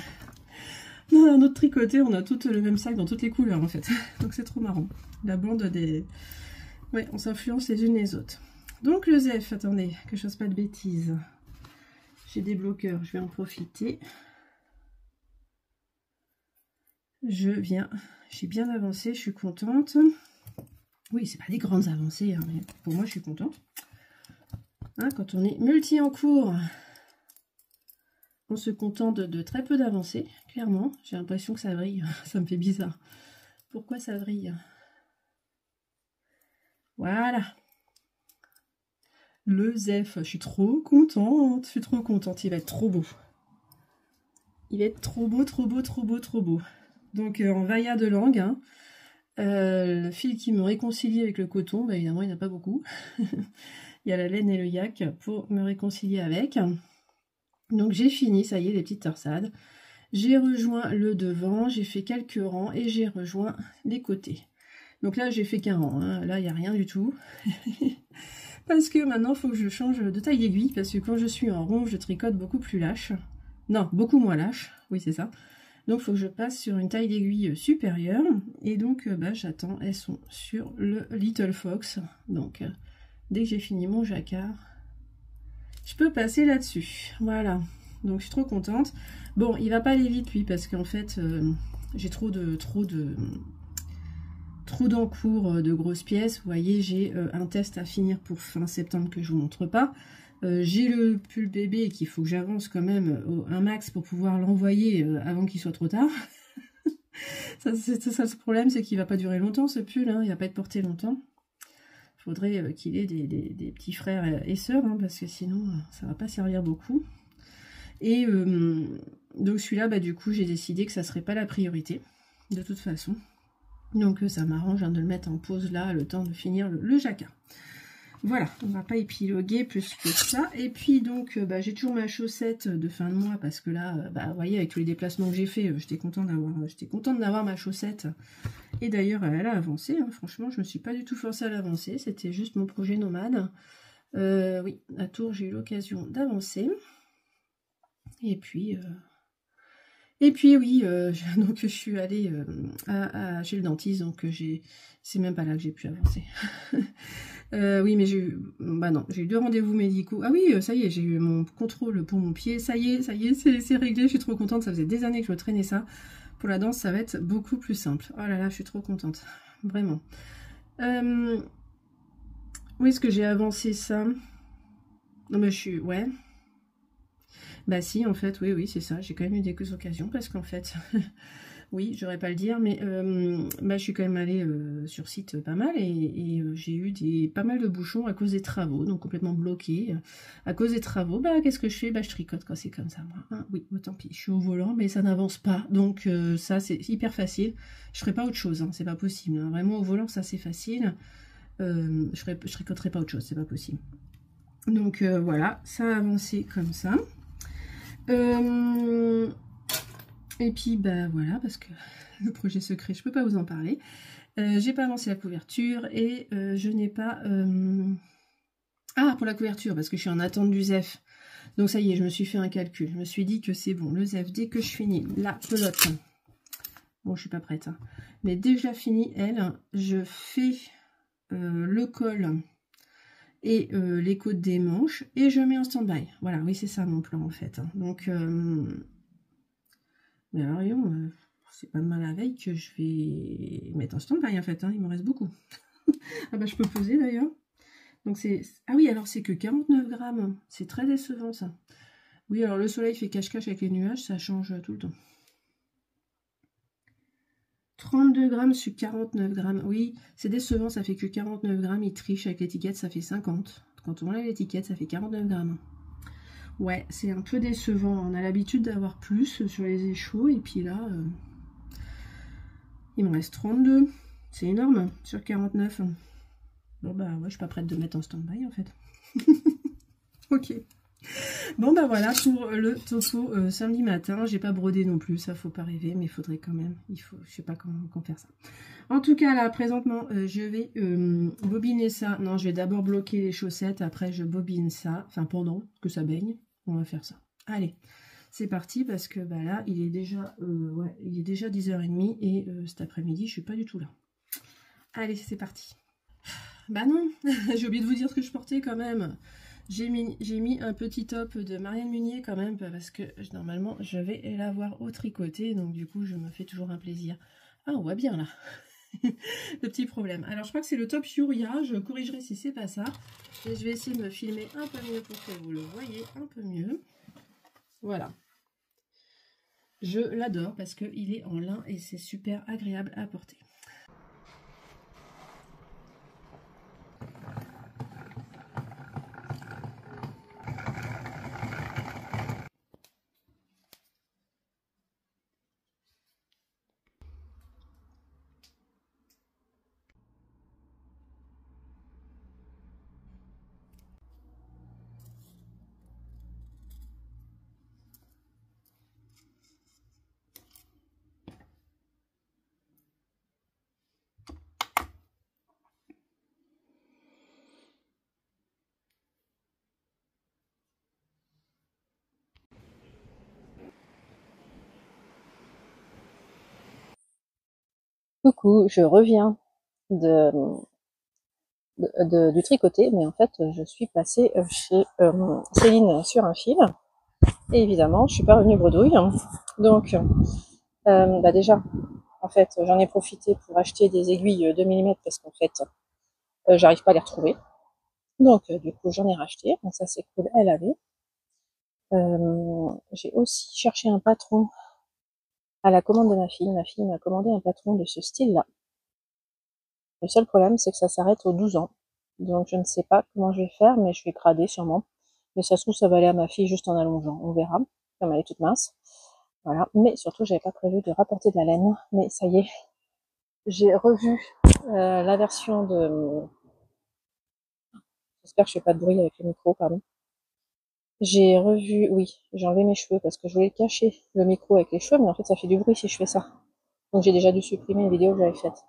dans un autre tricoté, on a tout le même sac dans toutes les couleurs en fait. Donc c'est trop marrant. La bande des... Ouais, on s'influence les unes les autres. Donc le Zef, attendez, que je fasse pas de bêtises. J'ai des bloqueurs, je vais en profiter. J'ai bien avancé, je suis contente. Oui, c'est pas des grandes avancées, hein, mais pour moi, je suis contente. Hein, quand on est multi en cours, on se contente de très peu d'avancées, clairement. J'ai l'impression que ça vrille, ça me fait bizarre. Pourquoi ça vrille? Voilà. Le Zef, je suis trop contente, il va être trop beau. Il va être trop beau, trop beau, trop beau, trop beau. Donc en vailla de langue, hein. Le fil qui me réconcilie avec le coton, bah, évidemment il n'y en a pas beaucoup. Il y a la laine et le yak pour me réconcilier avec. Donc j'ai fini, ça y est, les petites torsades. J'ai rejoint le devant, j'ai fait quelques rangs et j'ai rejoint les côtés. Donc là j'ai fait qu'un rang, hein. Là il n'y a rien du tout. Parce que maintenant il faut que je change de taille d'aiguille, parce que quand je suis en rond, je tricote beaucoup plus lâche. Non, beaucoup moins lâche, oui c'est ça. Donc il faut que je passe sur une taille d'aiguille supérieure. Et donc bah, j'attends, elles sont sur le Little Fox. Donc dès que j'ai fini mon jacquard, je peux passer là-dessus. Voilà, donc je suis trop contente. Bon, il va pas aller vite lui, parce qu'en fait j'ai trop d'encours de grosses pièces. Vous voyez, j'ai un test à finir pour fin septembre que je vous montre pas. J'ai le pull bébé qu'il faut que j'avance quand même un max pour pouvoir l'envoyer avant qu'il soit trop tard. C'est ça le problème, c'est qu'il va pas durer longtemps ce pull, hein, il va pas être porté longtemps. Il faudrait qu'il ait des petits frères et sœurs, hein, parce que sinon ça va pas servir beaucoup. Et donc celui-là, bah, du coup j'ai décidé que ça serait pas la priorité, de toute façon. Donc ça m'arrange, hein, de le mettre en pause là, le temps de finir le jacquard. Voilà, on va pas épiloguer plus que ça. Et puis donc, bah, j'ai toujours ma chaussette de fin de mois parce que là, bah, vous voyez, avec tous les déplacements que j'ai fait, j'étais contente d'avoir ma chaussette. Et d'ailleurs, elle a avancé. Hein, franchement, je me suis pas du tout forcée à l'avancer. C'était juste mon projet nomade. Oui, à Tours, j'ai eu l'occasion d'avancer. Et puis Et puis oui, donc je suis allée chez le dentiste, donc c'est même pas là que j'ai pu avancer. Oui, mais j'ai eu, bah non, j'ai eu 2 rendez-vous médicaux. Ah oui, ça y est, j'ai eu mon contrôle pour mon pied. Ça y est, c'est réglé. Je suis trop contente. Ça faisait des années que je traînais ça. Pour la danse, ça va être beaucoup plus simple. Oh là là, je suis trop contente, vraiment. Où est-ce que j'ai avancé ça? Non mais je suis, ouais. Bah si, en fait, oui, c'est ça. J'ai quand même eu des occasions parce qu'en fait, oui, j'aurais pas le dire, mais bah, je suis quand même allée sur site pas mal et j'ai eu pas mal de bouchons à cause des travaux, donc complètement bloqué. À cause des travaux, bah qu'est-ce que je fais? Bah je tricote quand c'est comme ça, moi. Hein, oui, tant pis, je suis au volant, mais ça n'avance pas, donc ça c'est hyper facile. Je ferai pas autre chose, hein, c'est pas possible. Hein. Vraiment au volant, ça c'est facile. Je tricoterai pas autre chose, c'est pas possible. Donc voilà, ça a avancé comme ça. Et puis bah voilà, parce que le projet secret, je peux pas vous en parler. J'ai pas avancé la couverture et je n'ai pas... Ah, pour la couverture, parce que je suis en attente du ZEF. Donc ça y est, je me suis fait un calcul. Je me suis dit que c'est bon, le ZEF, dès que je finis la pelote... Bon, je suis pas prête. Hein, mais dès que je la finis, elle, je fais le col et les côtes des manches et je mets en stand-by. Voilà, oui, c'est ça mon plan en fait. Hein. Donc... mais alors, c'est pas demain la veille que je vais mettre en stand-by en fait, hein, il me reste beaucoup. Ah bah je peux poser d'ailleurs. Donc c'est... Ah oui, alors c'est que 49 grammes, c'est très décevant ça. Oui, alors le soleil fait cache-cache avec les nuages, ça change tout le temps. 32 grammes sur 49 grammes, oui, c'est décevant, ça fait que 49 grammes, il triche avec l'étiquette, ça fait 50. Quand on enlève l'étiquette, ça fait 49 grammes. Ouais, c'est un peu décevant, on a l'habitude d'avoir plus sur les échos, et puis là... il me reste 32. C'est énorme sur 49. Bon bah ouais, je suis pas prête de mettre en stand-by en fait. Ok. Bon bah voilà pour le topo samedi matin. J'ai pas brodé non plus, ça faut pas rêver, mais il faudrait quand même. Il faut, je sais pas comment faire ça. En tout cas là, présentement, je vais bobiner ça. Non, je vais d'abord bloquer les chaussettes, après je bobine ça. Enfin pendant que ça baigne, on va faire ça. Allez. C'est parti parce que bah là, il est déjà 10h30 et cet après-midi, je suis pas du tout là. Allez, c'est parti. Bah non, j'ai oublié de vous dire ce que je portais quand même. J'ai mis un petit top de Marianne Munier quand même parce que normalement, je vais l'avoir au tricoté. Donc du coup, je me fais toujours un plaisir. Ah, on voit bien là. Le petit problème. Alors, je crois que c'est le top Yuria. Je corrigerai si c'est pas ça. Et je vais essayer de me filmer un peu mieux pour que vous le voyez un peu mieux. Voilà. Je l'adore parce qu'il est en lin et c'est super agréable à porter.
Coucou, je reviens du tricoté, mais en fait, je suis passée chez Céline sur un fil. Et évidemment, je suis pas revenue bredouille. Donc, bah déjà, en fait, j'en ai profité pour acheter des aiguilles 2 mm parce qu'en fait, j'arrive pas à les retrouver. Donc, du coup, j'en ai racheté. Donc, ça, c'est cool. Elle avait. J'ai aussi cherché un patron à la commande de ma fille. Ma fille m'a commandé un patron de ce style-là. Le seul problème, c'est que ça s'arrête aux 12 ans. Donc, je ne sais pas comment je vais faire, mais je vais grader sûrement. Mais ça se trouve, ça va aller à ma fille juste en allongeant. On verra, comme elle est toute mince. Voilà. Mais surtout, j'avais pas prévu de rapporter de la laine. Mais ça y est, j'ai revu la version de... J'espère que je fais pas de bruit avec le micro, pardon. J'ai revu, oui, j'ai enlevé mes cheveux parce que je voulais cacher le micro avec les cheveux, mais en fait, ça fait du bruit si je fais ça. Donc, j'ai déjà dû supprimer les vidéos que j'avais faites.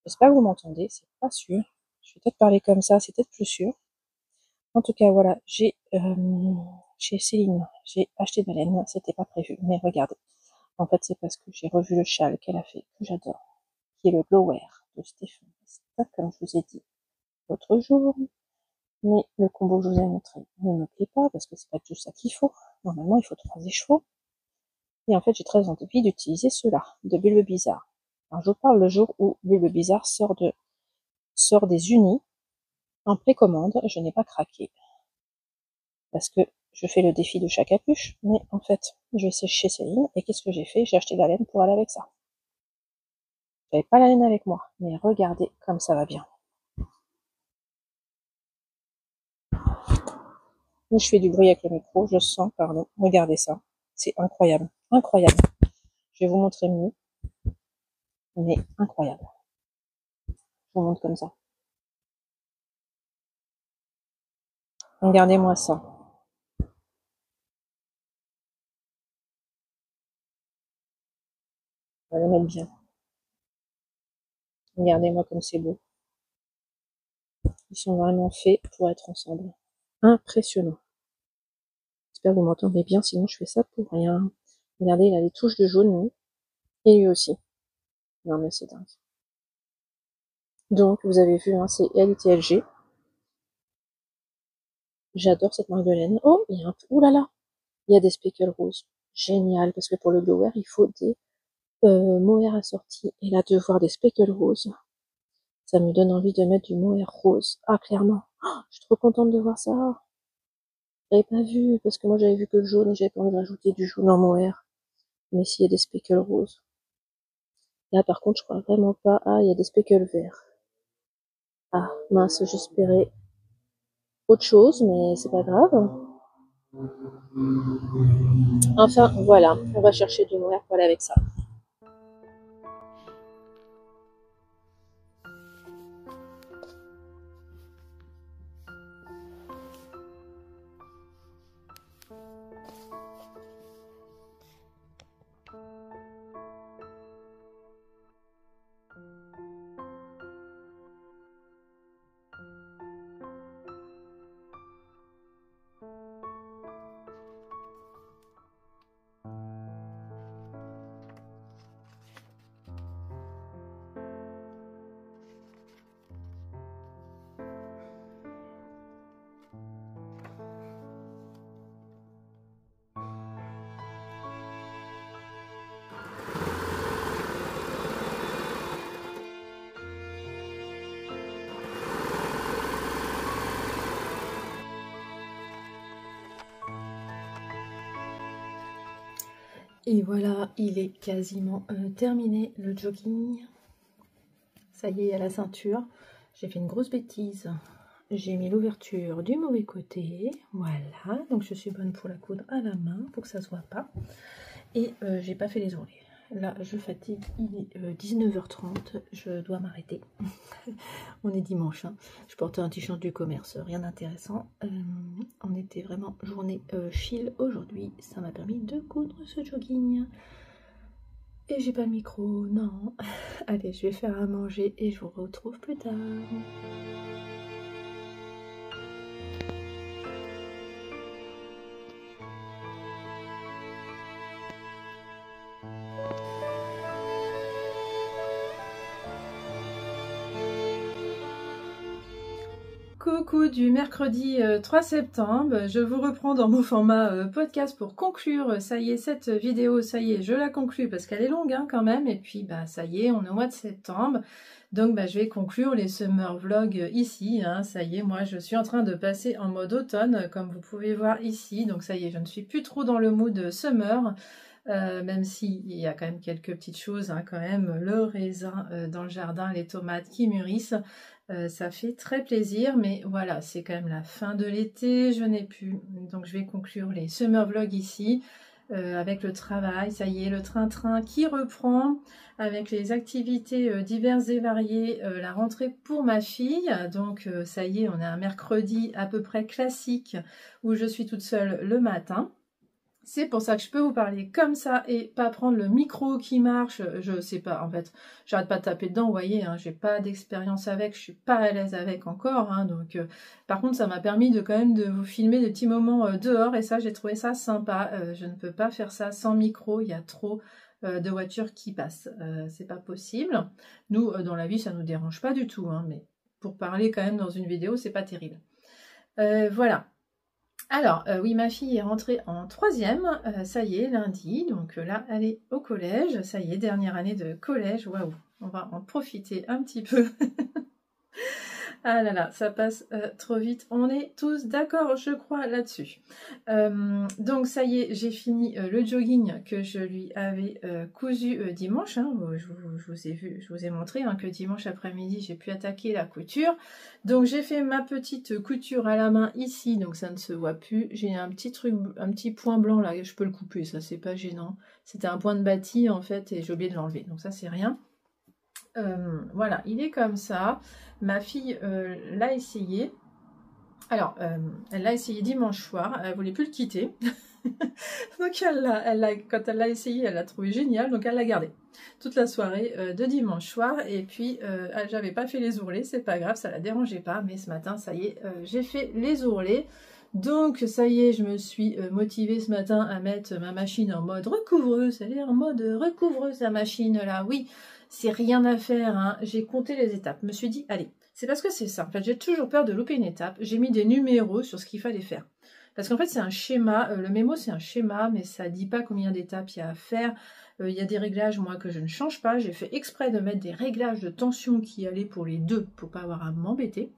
J'espère que vous m'entendez, c'est pas sûr. Je vais peut-être parler comme ça, c'est peut-être plus sûr. En tout cas, voilà, j'ai chez Céline, j'ai acheté de la laine, c'était pas prévu, mais regardez. En fait, c'est parce que j'ai revu le châle qu'elle a fait, que j'adore, qui est le Glow Wear de Stéphane Vesta, comme je vous ai dit l'autre jour. Mais le combo que je vous ai montré ne me plaît pas, parce que c'est pas tout ça qu'il faut. Normalement, il faut 3 écheveaux. Et en fait, j'ai très envie d'utiliser ceux-là, de Bulbe Bizarre. Alors, je vous parle le jour où Bulbe Bizarre sort des unis en précommande. Je n'ai pas craqué. Parce que je fais le défi de chaque capuche. Mais en fait, je vais chez Céline. Et qu'est-ce que j'ai fait? J'ai acheté de la laine pour aller avec ça. J'avais pas la laine avec moi. Mais regardez comme ça va bien. Et je fais du bruit avec le micro. Je sens, pardon. Regardez ça. C'est incroyable. Incroyable. Je vais vous montrer mieux. Mais incroyable. Je vous montre comme ça. Regardez-moi ça. On va le mettre bien. Regardez-moi comme c'est beau. Ils sont vraiment faits pour être ensemble. Impressionnant. J'espère que vous m'entendez bien, sinon je fais ça pour rien. Regardez, il a les touches de jaune, lui. Et lui aussi. Non mais c'est dingue. Donc, vous avez vu, hein, c'est LTLG. J'adore cette marque de laine. Oh, il y a un... Ouh là là, il y a des speckles roses. Génial, parce que pour le blower, il faut des mohair assortis. Et là, de voir des speckles roses, ça me donne envie de mettre du mohair rose. Ah, clairement. Oh, je suis trop contente de voir ça. J'avais pas vu, parce que moi j'avais vu que le jaune et j'avais pas envie de rajouter du jaune en mohair. Mais s'il y a des speckles roses. Là, par contre, je crois vraiment pas. Ah, il y a des speckles verts. Ah, mince, j'espérais autre chose, mais c'est pas grave. Enfin, voilà, on va chercher du mohair pour aller avec ça.
Et voilà, il est quasiment terminé le jogging. Ça y est, à la ceinture. J'ai fait une grosse bêtise. J'ai mis l'ouverture du mauvais côté. Voilà, donc je suis bonne pour la coudre à la main, pour que ça ne se voit pas. Et j'ai pas fait les oreilles. Là, je fatigue, il est 19h30, je dois m'arrêter. On est dimanche, hein. Je portais un t-shirt du commerce, rien d'intéressant. On était vraiment journée chill aujourd'hui. Ça m'a permis de coudre ce jogging. Et j'ai pas le micro, non. Allez, je vais faire à manger et je vous retrouve plus tard.
Coucou du mercredi 3 septembre, je vous reprends dans mon format podcast pour conclure, ça y est, cette vidéo, ça y est, je la conclue parce qu'elle est longue hein, quand même, et puis bah ça y est, on est au mois de septembre, donc bah, je vais conclure les summer vlogs ici, hein, ça y est, moi je suis en train de passer en mode automne, comme vous pouvez voir ici, donc ça y est, je ne suis plus trop dans le mood summer, même s'il y a quand même quelques petites choses, hein, quand même, le raisin dans le jardin, les tomates qui mûrissent, ça fait très plaisir, mais voilà, c'est quand même la fin de l'été, je n'ai plus, donc je vais conclure les summer vlogs ici, avec le travail, ça y est, le train-train qui reprend, avec les activités diverses et variées, la rentrée pour ma fille, donc ça y est, on a un mercredi à peu près classique, où je suis toute seule le matin. C'est pour ça que je peux vous parler comme ça et pas prendre le micro qui marche, je sais pas, en fait, j'arrête pas de taper dedans, vous voyez, hein, j'ai pas d'expérience avec, je suis pas à l'aise avec encore, hein, donc par contre ça m'a permis de quand même de vous filmer des petits moments dehors et ça j'ai trouvé ça sympa, je ne peux pas faire ça sans micro, il y a trop
de voitures qui passent. C'est pas possible. Nous, dans la vie, ça nous dérange pas du tout, hein, mais pour parler quand même dans une vidéo, c'est pas terrible. Voilà. Alors, oui, ma fille est rentrée en 3e, ça y est, lundi, donc là, elle est au collège, ça y est, dernière année de collège, waouh, on va en profiter un petit peu. Ah là là, ça passe trop vite, on est tous d'accord, je crois, là-dessus. Donc ça y est, j'ai fini le jogging que je lui avais cousu dimanche, hein. Je vous ai montré hein, que dimanche après-midi, j'ai pu attaquer la couture. Donc j'ai fait ma petite couture à la main ici, donc ça ne se voit plus. J'ai un petit truc, un petit point blanc là, je peux le couper, ça c'est pas gênant. C'était un point de bâti en fait, et j'ai oublié de l'enlever, donc ça c'est rien. Voilà, il est comme ça. Ma fille l'a essayé. Alors, elle l'a essayé dimanche soir. Elle voulait plus le quitter. Donc, quand elle l'a essayé, elle l'a trouvé génial. Donc, elle l'a gardé toute la soirée de dimanche soir. Et puis, j'avais pas fait les ourlets. C'est pas grave, ça la dérangeait pas. Mais ce matin, ça y est, j'ai fait les ourlets. Donc, ça y est, je me suis motivée ce matin à mettre ma machine en mode recouvreuse. Elle est en mode recouvreuse, la machine là. Oui, c'est rien à faire, hein. J'ai compté les étapes. Je me suis dit, allez, c'est parce que c'est ça. En fait, j'ai toujours peur de louper une étape. J'ai mis des numéros sur ce qu'il fallait faire. Parce qu'en fait, c'est un schéma. Le mémo, c'est un schéma, mais ça ne dit pas combien d'étapes il y a à faire. Il y a des réglages, moi, que je ne change pas. J'ai fait exprès de mettre des réglages de tension qui allaient pour les deux, pour ne pas avoir à m'embêter.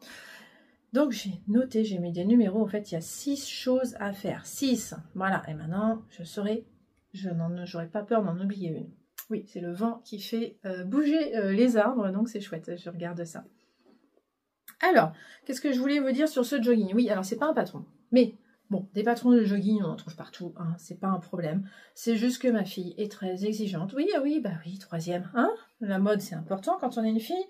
Donc, j'ai noté, j'ai mis des numéros. En fait, il y a 6 choses à faire. 6. Voilà. Et maintenant, j'aurais pas peur d'en oublier une. Oui, c'est le vent qui fait bouger les arbres, donc c'est chouette, je regarde ça. Alors, qu'est-ce que je voulais vous dire sur ce jogging? Oui, alors c'est pas un patron, mais bon, des patrons de jogging, on en trouve partout, hein, c'est pas un problème. C'est juste que ma fille est très exigeante. Oui, oui, bah oui, 3e, hein. La mode, c'est important quand on est une fille.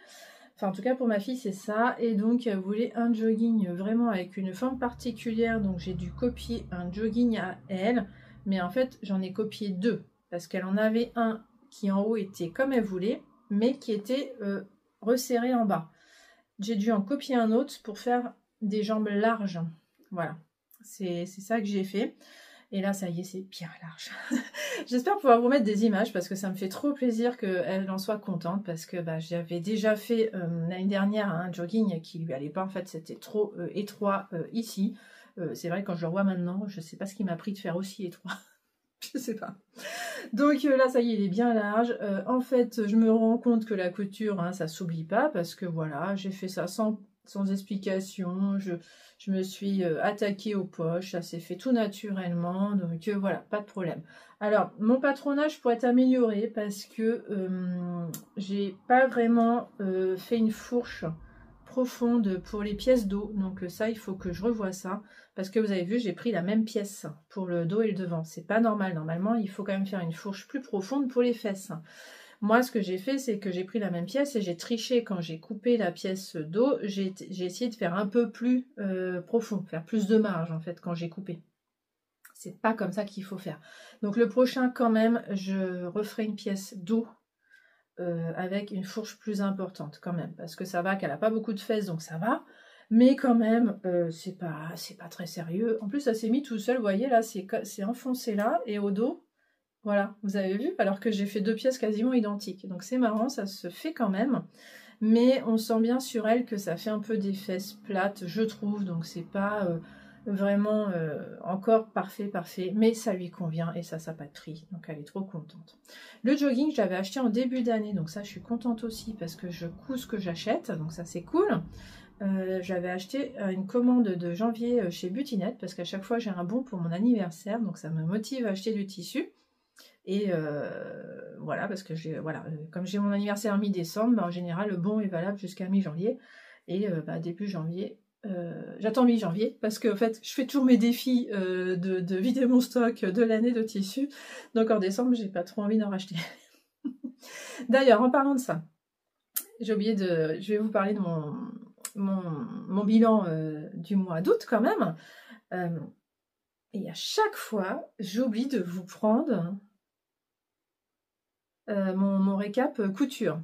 Enfin, en tout cas, pour ma fille, c'est ça. Et donc, elle voulait un jogging vraiment avec une forme particulière, donc j'ai dû copier un jogging à elle, mais en fait, j'en ai copié 2, parce qu'elle en avait un qui en haut était comme elle voulait, mais qui était resserré en bas. J'ai dû en copier un autre pour faire des jambes larges. Voilà, c'est ça que j'ai fait. Et là, ça y est, c'est bien large. J'espère pouvoir vous mettre des images parce que ça me fait trop plaisir qu'elle en soit contente parce que bah, j'avais déjà fait l'année dernière un jogging qui lui allait pas. En fait, c'était trop étroit ici. C'est vrai, quand je le vois maintenant, je sais pas ce qui m'a pris de faire aussi étroit. Je sais pas. Donc là, ça y est, il est bien large. En fait, je me rends compte que la couture, hein, ça s'oublie pas parce que voilà, j'ai fait ça sans explication. Je me suis attaquée aux poches. Ça s'est fait tout naturellement. Donc voilà, pas de problème. Alors, mon patronage pourrait être amélioré parce que j'ai pas vraiment fait une fourche profonde pour les pièces dos. Donc ça, il faut que je revoie ça. Parce que vous avez vu, j'ai pris la même pièce pour le dos et le devant. C'est pas normal. Normalement, il faut quand même faire une fourche plus profonde pour les fesses. Moi, ce que j'ai fait, c'est que j'ai pris la même pièce et j'ai triché quand j'ai coupé la pièce dos. J'ai essayé de faire un peu plus profond, faire plus de marge en fait quand j'ai coupé. C'est pas comme ça qu'il faut faire. Donc le prochain, quand même, je referai une pièce dos avec une fourche plus importante quand même. Parce que ça va qu'elle n'a pas beaucoup de fesses, donc ça va. Mais quand même, c'est pas très sérieux. En plus, ça s'est mis tout seul, vous voyez, là, c'est enfoncé là, et au dos, voilà, vous avez vu, alors que j'ai fait 2 pièces quasiment identiques. Donc c'est marrant, ça se fait quand même. Mais on sent bien sur elle que ça fait un peu des fesses plates, je trouve. Donc c'est pas vraiment encore parfait, mais ça lui convient et ça n'a pas de prix. Donc elle est trop contente. Le jogging, je l'avais acheté en début d'année, donc ça je suis contente aussi parce que je couds ce que j'achète, donc ça c'est cool. J'avais acheté une commande de janvier chez Butinette parce qu'à chaque fois j'ai un bon pour mon anniversaire, donc ça me motive à acheter du tissu. Et voilà, parce que comme j'ai mon anniversaire mi-décembre, bah, en général le bon est valable jusqu'à mi-janvier. Et début janvier, j'attends mi-janvier parce que en fait je fais toujours mes défis de vider mon stock de l'année de tissu. Donc en décembre, j'ai pas trop envie d'en racheter. D'ailleurs, en parlant de ça, je vais vous parler de mon bilan du mois d'août quand même. Et à chaque fois, j'oublie de vous prendre mon récap couture.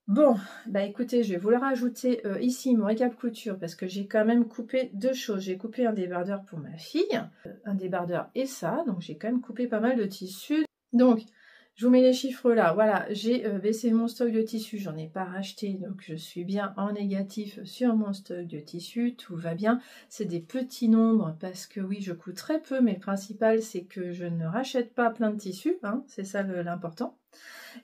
Bon, bah écoutez, je vais vous le rajouter ici, mon récap couture, parce que j'ai quand même coupé 2 choses. J'ai coupé un débardeur pour ma fille, un débardeur et ça, donc j'ai quand même coupé pas mal de tissus. Donc, Je vous mets les chiffres là, voilà, j'ai baissé mon stock de tissu, j'en ai pas racheté, donc je suis bien en négatif sur mon stock de tissu, tout va bien. C'est des petits nombres parce que oui, je coûte très peu, mais le principal c'est que je ne rachète pas plein de tissus, hein, c'est ça l'important.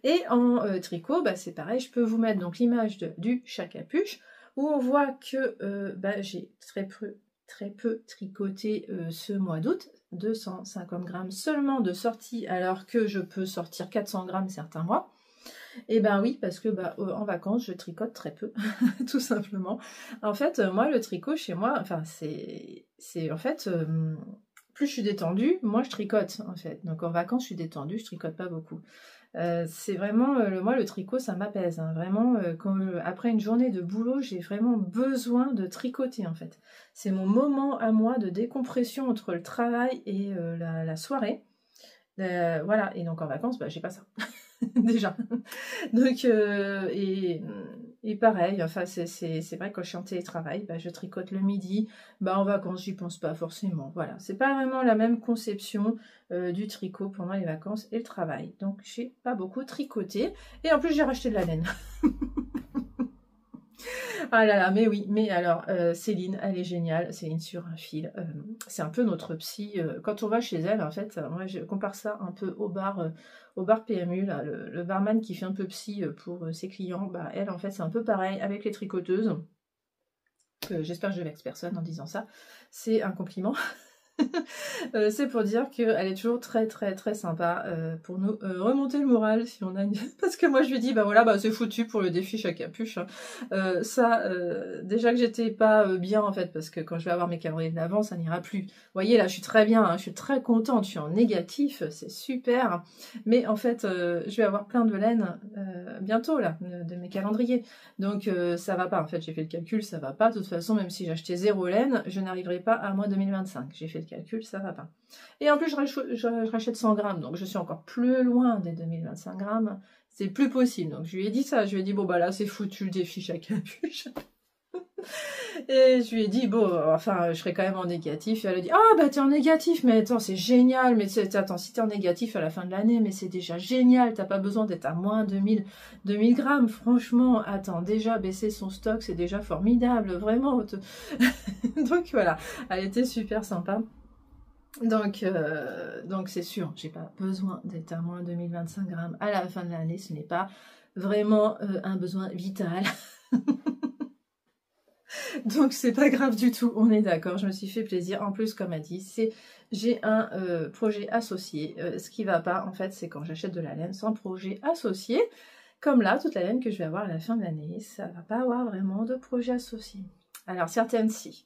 Et en tricot, bah, c'est pareil, je peux vous mettre donc l'image du chat capuche, où on voit que bah, j'ai très peu tricoté ce mois d'août, 250 grammes seulement de sortie, alors que je peux sortir 400 grammes certains mois. Et ben oui, parce que bah, en vacances, je tricote très peu, tout simplement. En fait, moi, le tricot chez moi, enfin, c'est en fait, plus je suis détendue, moi je tricote, en fait. Donc en vacances, je suis détendue, je tricote pas beaucoup. C'est vraiment, moi le tricot ça m'apaise, hein. Vraiment, après une journée de boulot, j'ai vraiment besoin de tricoter en fait. C'est mon moment à moi de décompression entre le travail et la soirée. Voilà, et donc en vacances, bah, j'ai pas ça, déjà. Donc, et pareil, enfin, c'est vrai que quand je suis en télétravail, bah, je tricote le midi, bah, en vacances, j'y pense pas forcément. Voilà, c'est pas vraiment la même conception du tricot pendant les vacances et le travail. Donc, j'ai pas beaucoup tricoté. Et en plus, j'ai racheté de la laine. Ah là là, mais oui, mais alors, Céline, elle est géniale, Céline sur un fil, c'est un peu notre psy, quand on va chez elle, en fait, moi je compare ça un peu au bar PMU, là, le barman qui fait un peu psy pour ses clients, bah elle, en fait, c'est un peu pareil avec les tricoteuses, j'espère que je vexe personne en disant ça, c'est un compliment. C'est pour dire qu'elle est toujours très très très sympa pour nous remonter le moral si on a une... Parce que moi je lui dis bah voilà bah c'est foutu pour le défi chat capuche. Déjà que j'étais pas bien en fait parce que quand je vais avoir mes calendriers d'avant ça n'ira plus. Vous voyez là je suis très bien, hein, je suis très contente, je suis en négatif, c'est super. Mais en fait je vais avoir plein de laine bientôt là de mes calendriers. Donc ça va pas en fait, j'ai fait le calcul, ça va pas. De toute façon même si j'achetais 0 laine, je n'arriverai pas à mois 2025. J'ai fait le calcul, ça va pas. Et en plus, je rachète 100 grammes, donc je suis encore plus loin des 2025 grammes. C'est plus possible. Donc je lui ai dit ça, je lui ai dit, bon bah là c'est foutu le défi chat capuche. Et je lui ai dit, bon, enfin, je serai quand même en négatif. Et elle a dit, ah bah t'es en négatif, mais attends, c'est génial. Mais attends, si t'es en négatif à la fin de l'année, mais c'est déjà génial. T'as pas besoin d'être à moins 2000 grammes. Franchement, attends, déjà baisser son stock, c'est déjà formidable, vraiment. Donc voilà, elle était super sympa. Donc c'est sûr, j'ai pas besoin d'être à moins 2025 grammes à la fin de l'année. Ce n'est pas vraiment un besoin vital. Donc c'est pas grave du tout, on est d'accord, je me suis fait plaisir. En plus, comme elle dit, j'ai un projet associé. Ce qui va pas, en fait, c'est quand j'achète de la laine sans projet associé. Comme là, toute la laine que je vais avoir à la fin de l'année, ça va pas avoir vraiment de projet associé. Alors certaines si.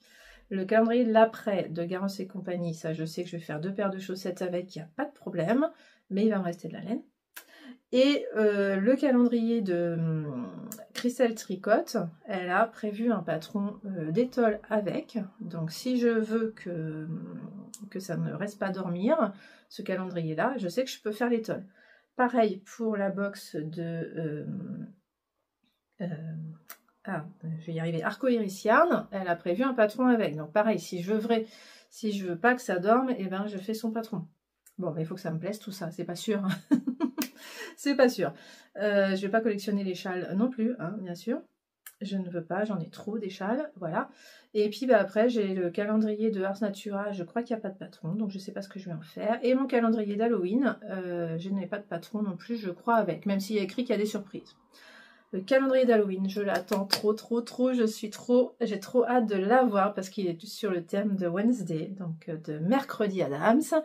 Le calendrier de l'après de Garance et compagnie, ça je sais que je vais faire 2 paires de chaussettes avec, il n'y a pas de problème, mais il va me rester de la laine. Et le calendrier de Christelle Tricotte, elle a prévu un patron d'étole avec. Donc si je veux que ça ne reste pas dormir, ce calendrier-là, je sais que je peux faire l'étole. Pareil pour la box de... je vais y arriver. Arco-Iris Yarn, elle a prévu un patron avec. Donc pareil, si je veux pas que ça dorme, et ben je fais son patron. Bon, mais il faut que ça me plaise tout ça, c'est pas sûr. Hein. C'est pas sûr. Je vais pas collectionner les châles non plus, hein, bien sûr. Je ne veux pas, j'en ai trop des châles, voilà. Et puis bah, après, j'ai le calendrier de Ars Natura, je crois qu'il n'y a pas de patron, donc je sais pas ce que je vais en faire. Et mon calendrier d'Halloween, je n'ai pas de patron non plus, je crois, avec, même s'il y a écrit qu'il y a des surprises. Le calendrier d'Halloween, je l'attends trop, j'ai trop hâte de l'avoir parce qu'il est sur le thème de Wednesday, donc de Mercredi Addams.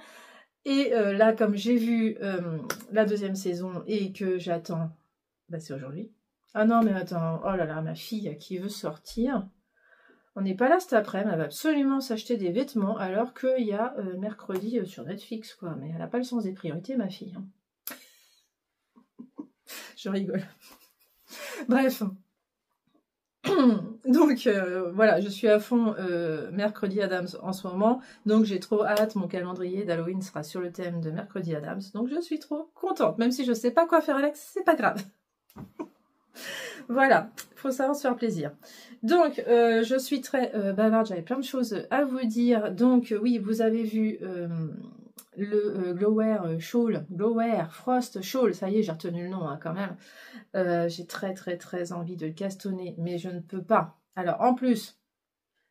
Et là, comme j'ai vu la 2e saison et que j'attends, bah c'est aujourd'hui. Ah non, mais attends, oh là là, ma fille qui veut sortir. On n'est pas là cet après-midi, elle va absolument s'acheter des vêtements alors qu'il y a mercredi sur Netflix, quoi. Mais elle n'a pas le sens des priorités, ma fille. Hein. Je rigole. Bref. Donc voilà, je suis à fond Mercredi Addams en ce moment, donc j'ai trop hâte, mon calendrier d'Halloween sera sur le thème de Mercredi Addams, donc je suis trop contente, même si je sais pas quoi faire avec, c'est pas grave. Voilà, faut savoir se faire plaisir. Donc je suis très bavarde, j'avais plein de choses à vous dire, donc oui, vous avez vu le Glowear Shawl, Glowear Frost Shawl, ça y est, j'ai retenu le nom hein, quand même. J'ai très envie de le castonner, mais je ne peux pas. Alors en plus,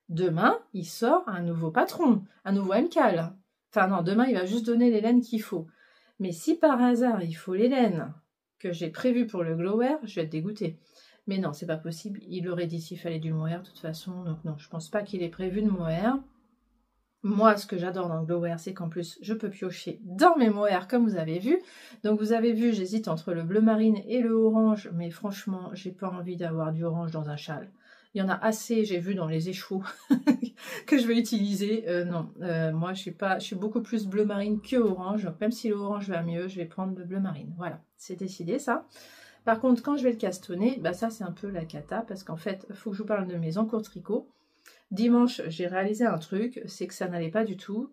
demain, il sort un nouveau patron, un nouveau MCAL. Enfin non, demain, il va juste donner les laines qu'il faut. Mais si par hasard, il faut les laines que j'ai prévues pour le Glowear, je vais être dégoûtée. Mais non, c'est pas possible. Il aurait dit s'il fallait du mohair de toute façon. Donc non, je pense pas qu'il ait prévu de mohair. Moi, ce que j'adore dans le Glowear, c'est qu'en plus, je peux piocher dans mes mohair comme vous avez vu. Donc vous avez vu, j'hésite entre le bleu marine et le orange. Mais franchement, j'ai pas envie d'avoir du orange dans un châle. Il y en a assez, j'ai vu dans les échos, que je vais utiliser. Non, moi, je suis beaucoup plus bleu marine que orange. Donc même si le orange va mieux, je vais prendre le bleu marine. Voilà, c'est décidé ça. Par contre, quand je vais le castonner, bah ça c'est un peu la cata parce qu'en fait, il faut que je vous parle de mes encours tricot. Dimanche, j'ai réalisé un truc, c'est que ça n'allait pas du tout.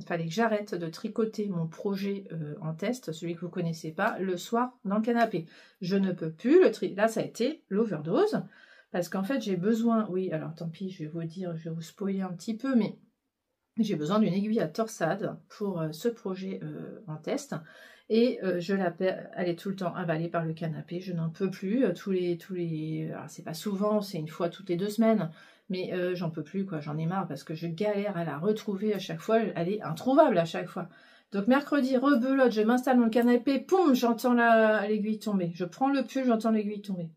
Fallait que j'arrête de tricoter mon projet en test, celui que vous ne connaissez pas, le soir dans le canapé. Je ne peux plus, là ça a été l'overdose, parce qu'en fait j'ai besoin, oui alors tant pis, je vais vous dire, je vais vous spoiler un petit peu, mais j'ai besoin d'une aiguille à torsade pour ce projet en test. Et elle est tout le temps avalée par le canapé, je n'en peux plus, alors c'est pas souvent, c'est une fois toutes les 2 semaines, mais j'en peux plus, quoi, j'en ai marre, parce que je galère à la retrouver à chaque fois, elle est introuvable à chaque fois. Donc mercredi, rebelote, je m'installe dans le canapé, poum, j'entends l'aiguille tomber, je prends le pull, j'entends l'aiguille tomber.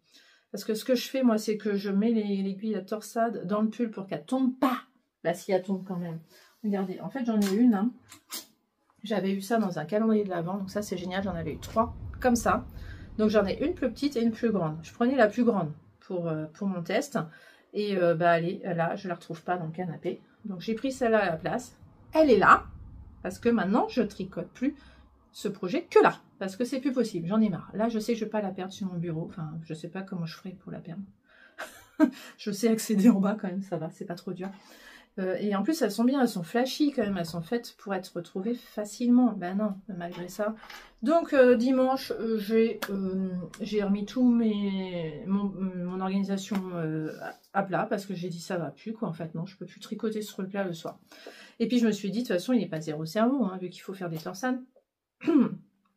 Parce que ce que je fais, moi, c'est que je mets l'aiguille à torsade dans le pull pour qu'elle tombe pas. Là, si elle tombe quand même. Regardez, en fait, j'en ai une, hein. J'avais eu ça dans un calendrier de l'Avent, donc ça c'est génial, j'en avais eu 3 comme ça. Donc j'en ai une plus petite et une plus grande. Je prenais la plus grande pour mon test. Et bah allez, là je la retrouve pas dans le canapé. Donc j'ai pris celle-là à la place. Elle est là, parce que maintenant je tricote plus ce projet que là. Parce que c'est plus possible, j'en ai marre. Là je sais que je ne vais pas la perdre sur mon bureau. Enfin, je sais pas comment je ferai pour la perdre. Je sais accéder en bas quand même, ça va, c'est pas trop dur. Et en plus, elles sont bien, elles sont flashy quand même, elles sont faites pour être retrouvées facilement. Ben non, malgré ça. Donc dimanche, j'ai remis tout mon organisation à plat parce que j'ai dit ça va plus, quoi. En fait, non, je peux plus tricoter sur le plat le soir. Et puis je me suis dit, de toute façon, il n'est pas zéro cerveau, hein, vu qu'il faut faire des torsades.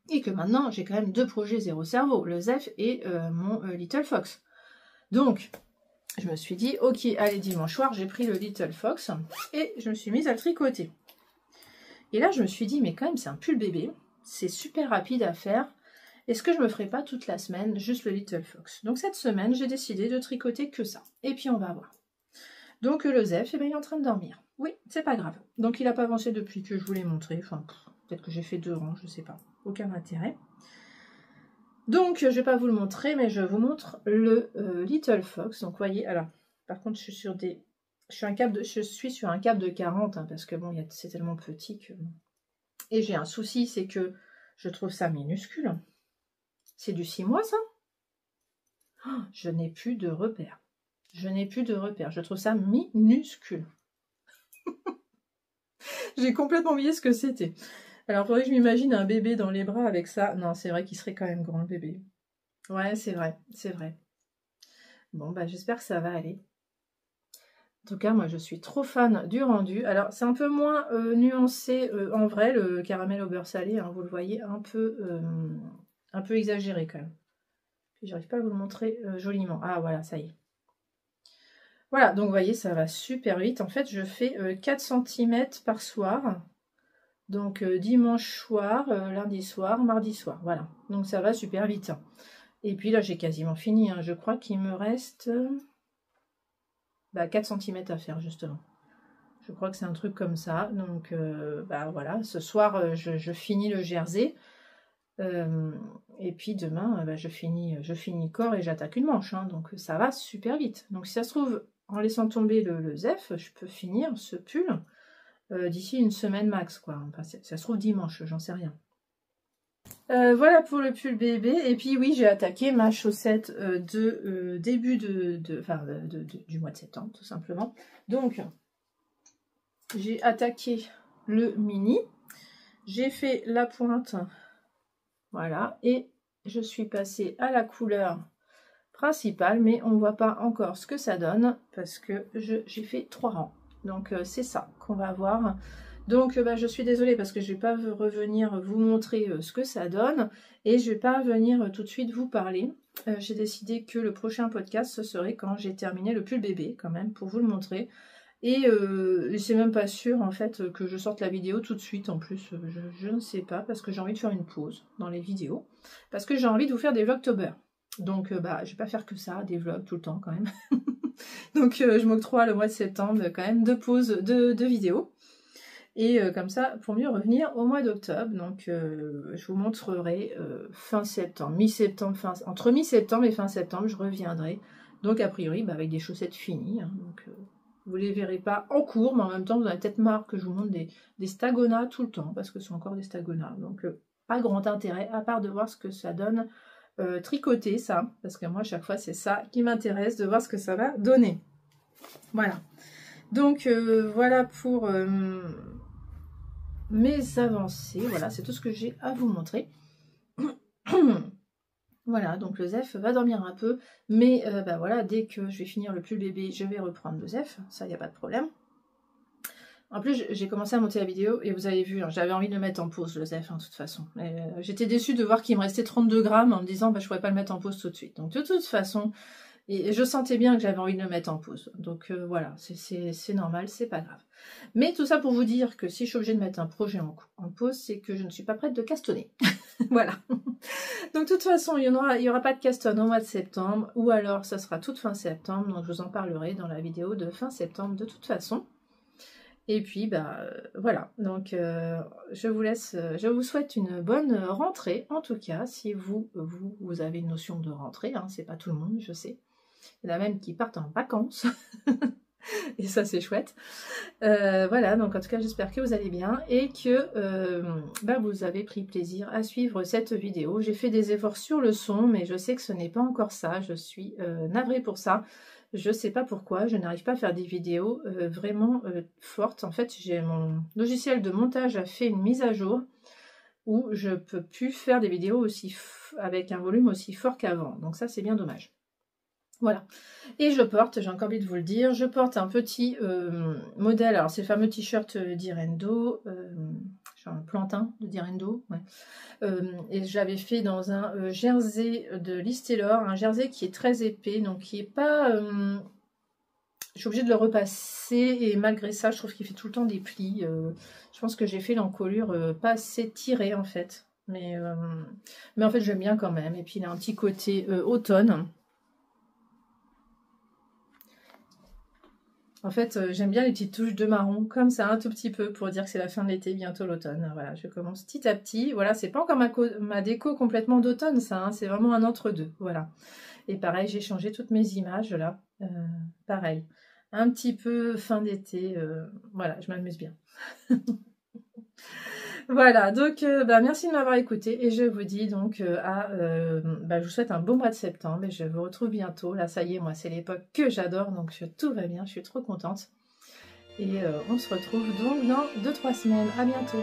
Et que maintenant, j'ai quand même 2 projets zéro cerveau, le Zef et mon Little Fox. Donc, je me suis dit, ok, allez, dimanche soir, j'ai pris le Little Fox et je me suis mise à le tricoter. Et là, je me suis dit, mais quand même, c'est un pull bébé, c'est super rapide à faire. Est-ce que je me ferai pas toute la semaine juste le Little Fox? Donc cette semaine, j'ai décidé de tricoter que ça. Et puis, on va voir. Donc le Zef, eh ben, il est en train de dormir. Oui, c'est pas grave. Donc il n'a pas avancé depuis que je vous l'ai montré. Enfin, peut-être que j'ai fait 2 rangs, je sais pas. Aucun intérêt. Donc, je ne vais pas vous le montrer, mais je vous montre le Little Fox. Donc, vous voyez, alors, par contre, je suis sur un cap de 40, hein, parce que bon, c'est tellement petit que... Et j'ai un souci, c'est que je trouve ça minuscule. C'est du 6 mois, ça? Oh, je n'ai plus de repères. Je n'ai plus de repères. Je trouve ça minuscule. J'ai complètement oublié ce que c'était. Alors, il faudrait que je m'imagine un bébé dans les bras avec ça. Non, c'est vrai qu'il serait quand même grand, le bébé. Ouais, c'est vrai, c'est vrai. Bon, bah, j'espère que ça va aller. En tout cas, moi, je suis trop fan du rendu. Alors, c'est un peu moins nuancé en vrai, le caramel au beurre salé. Hein, vous le voyez, un peu exagéré quand même. J'arrive pas à vous le montrer joliment. Ah, voilà, ça y est. Voilà, donc, vous voyez, ça va super vite. En fait, je fais 4 cm par soir. Donc dimanche soir, lundi soir, mardi soir, voilà. Donc ça va super vite. Et puis là j'ai quasiment fini, hein. Je crois qu'il me reste 4 cm à faire justement. Je crois que c'est un truc comme ça. Donc voilà, ce soir je finis le jersey. Et puis demain je finis le corps et j'attaque une manche. Hein. Donc ça va super vite. Donc si ça se trouve, en laissant tomber le Zef, je peux finir ce pull. D'ici une semaine max, quoi. Enfin, ça se trouve dimanche, j'en sais rien. Voilà pour le pull bébé. Et puis oui, j'ai attaqué ma chaussette de début du mois de septembre, tout simplement. Donc, j'ai attaqué le mini. J'ai fait la pointe. Voilà. Et je suis passée à la couleur principale. Mais on ne voit pas encore ce que ça donne parce que j'ai fait 3 rangs. Donc c'est ça qu'on va voir. Donc je suis désolée parce que je ne vais pas revenir vous montrer ce que ça donne et je ne vais pas venir tout de suite vous parler. J'ai décidé que le prochain podcast ce serait quand j'ai terminé le pull bébé quand même pour vous le montrer. Et c'est même pas sûr en fait que je sorte la vidéo tout de suite en plus, je ne sais pas parce que j'ai envie de faire une pause dans les vidéos. Parce que j'ai envie de vous faire des vlogtober. Donc je vais pas faire que ça, des vlogs tout le temps quand même. Donc je m'octroie le mois de septembre quand même de pause de vidéos. Et comme ça, pour mieux revenir au mois d'octobre, donc je vous montrerai fin septembre, mi-septembre, entre mi-septembre et fin septembre, je reviendrai. Donc a priori, avec des chaussettes finies. Hein, donc vous ne les verrez pas en cours, mais en même temps, vous avez peut-être marre que je vous montre des stagonas tout le temps, parce que ce sont encore des stagonas. Donc pas grand intérêt, à part de voir ce que ça donne tricoter, ça. Parce que moi, à chaque fois, c'est ça qui m'intéresse, de voir ce que ça va donner. Voilà. Donc voilà pour mes avancées. Voilà, c'est tout ce que j'ai à vous montrer. Voilà, donc le Zef va dormir un peu, mais voilà, dès que je vais finir le pull bébé, je vais reprendre le Zef, ça, il n'y a pas de problème. En plus, j'ai commencé à monter la vidéo, et vous avez vu, hein, j'avais envie de le mettre en pause, le Zef, hein, de toute façon. J'étais déçue de voir qu'il me restait 32 grammes, en me disant, je ne pourrais pas le mettre en pause tout de suite. Donc de toute façon, et je sentais bien que j'avais envie de le mettre en pause. Donc voilà, c'est normal, c'est pas grave. Mais tout ça pour vous dire que si je suis obligée de mettre un projet en pause, c'est que je ne suis pas prête de castonner. Voilà. Donc de toute façon, il n'y aura pas de caston au mois de septembre, ou alors ça sera toute fin septembre, donc je vous en parlerai dans la vidéo de fin septembre de toute façon. Et puis voilà, donc je vous laisse, je vous souhaite une bonne rentrée, en tout cas, si vous avez une notion de rentrée, hein, c'est pas tout le monde, je sais. Il y en a même qui partent en vacances. Et ça, c'est chouette. Voilà, donc en tout cas, j'espère que vous allez bien et que vous avez pris plaisir à suivre cette vidéo. J'ai fait des efforts sur le son, mais je sais que ce n'est pas encore ça. Je suis navrée pour ça. Je ne sais pas pourquoi. Je n'arrive pas à faire des vidéos vraiment fortes. En fait, mon logiciel de montage a fait une mise à jour où je ne peux plus faire des vidéos avec un volume aussi fort qu'avant. Donc ça, c'est bien dommage. Voilà, et je porte, j'ai encore envie de vous le dire, je porte un petit modèle, alors c'est le fameux t-shirt d'Irendo, un plantain de Direndo, ouais. Et j'avais fait dans un jersey de Listelor, un jersey qui est très épais, donc qui est pas... je suis obligée de le repasser, et malgré ça, je trouve qu'il fait tout le temps des plis. Je pense que j'ai fait l'encolure pas assez tirée, en fait. Mais en fait, j'aime bien quand même, et puis il a un petit côté automne. En fait, j'aime bien les petites touches de marron, comme ça, un tout petit peu, pour dire que c'est la fin de l'été, bientôt l'automne. Voilà, je commence petit à petit. Voilà, c'est pas encore ma déco complètement d'automne, ça, hein, c'est vraiment un entre-deux. Voilà. Et pareil, j'ai changé toutes mes images, là. Pareil, un petit peu fin d'été. Voilà, je m'amuse bien. Voilà, donc merci de m'avoir écouté et je vous dis donc je vous souhaite un bon mois de septembre et je vous retrouve bientôt. Là, ça y est, moi, c'est l'époque que j'adore, donc tout va bien, je suis trop contente. Et on se retrouve donc dans 2-3 semaines. À bientôt.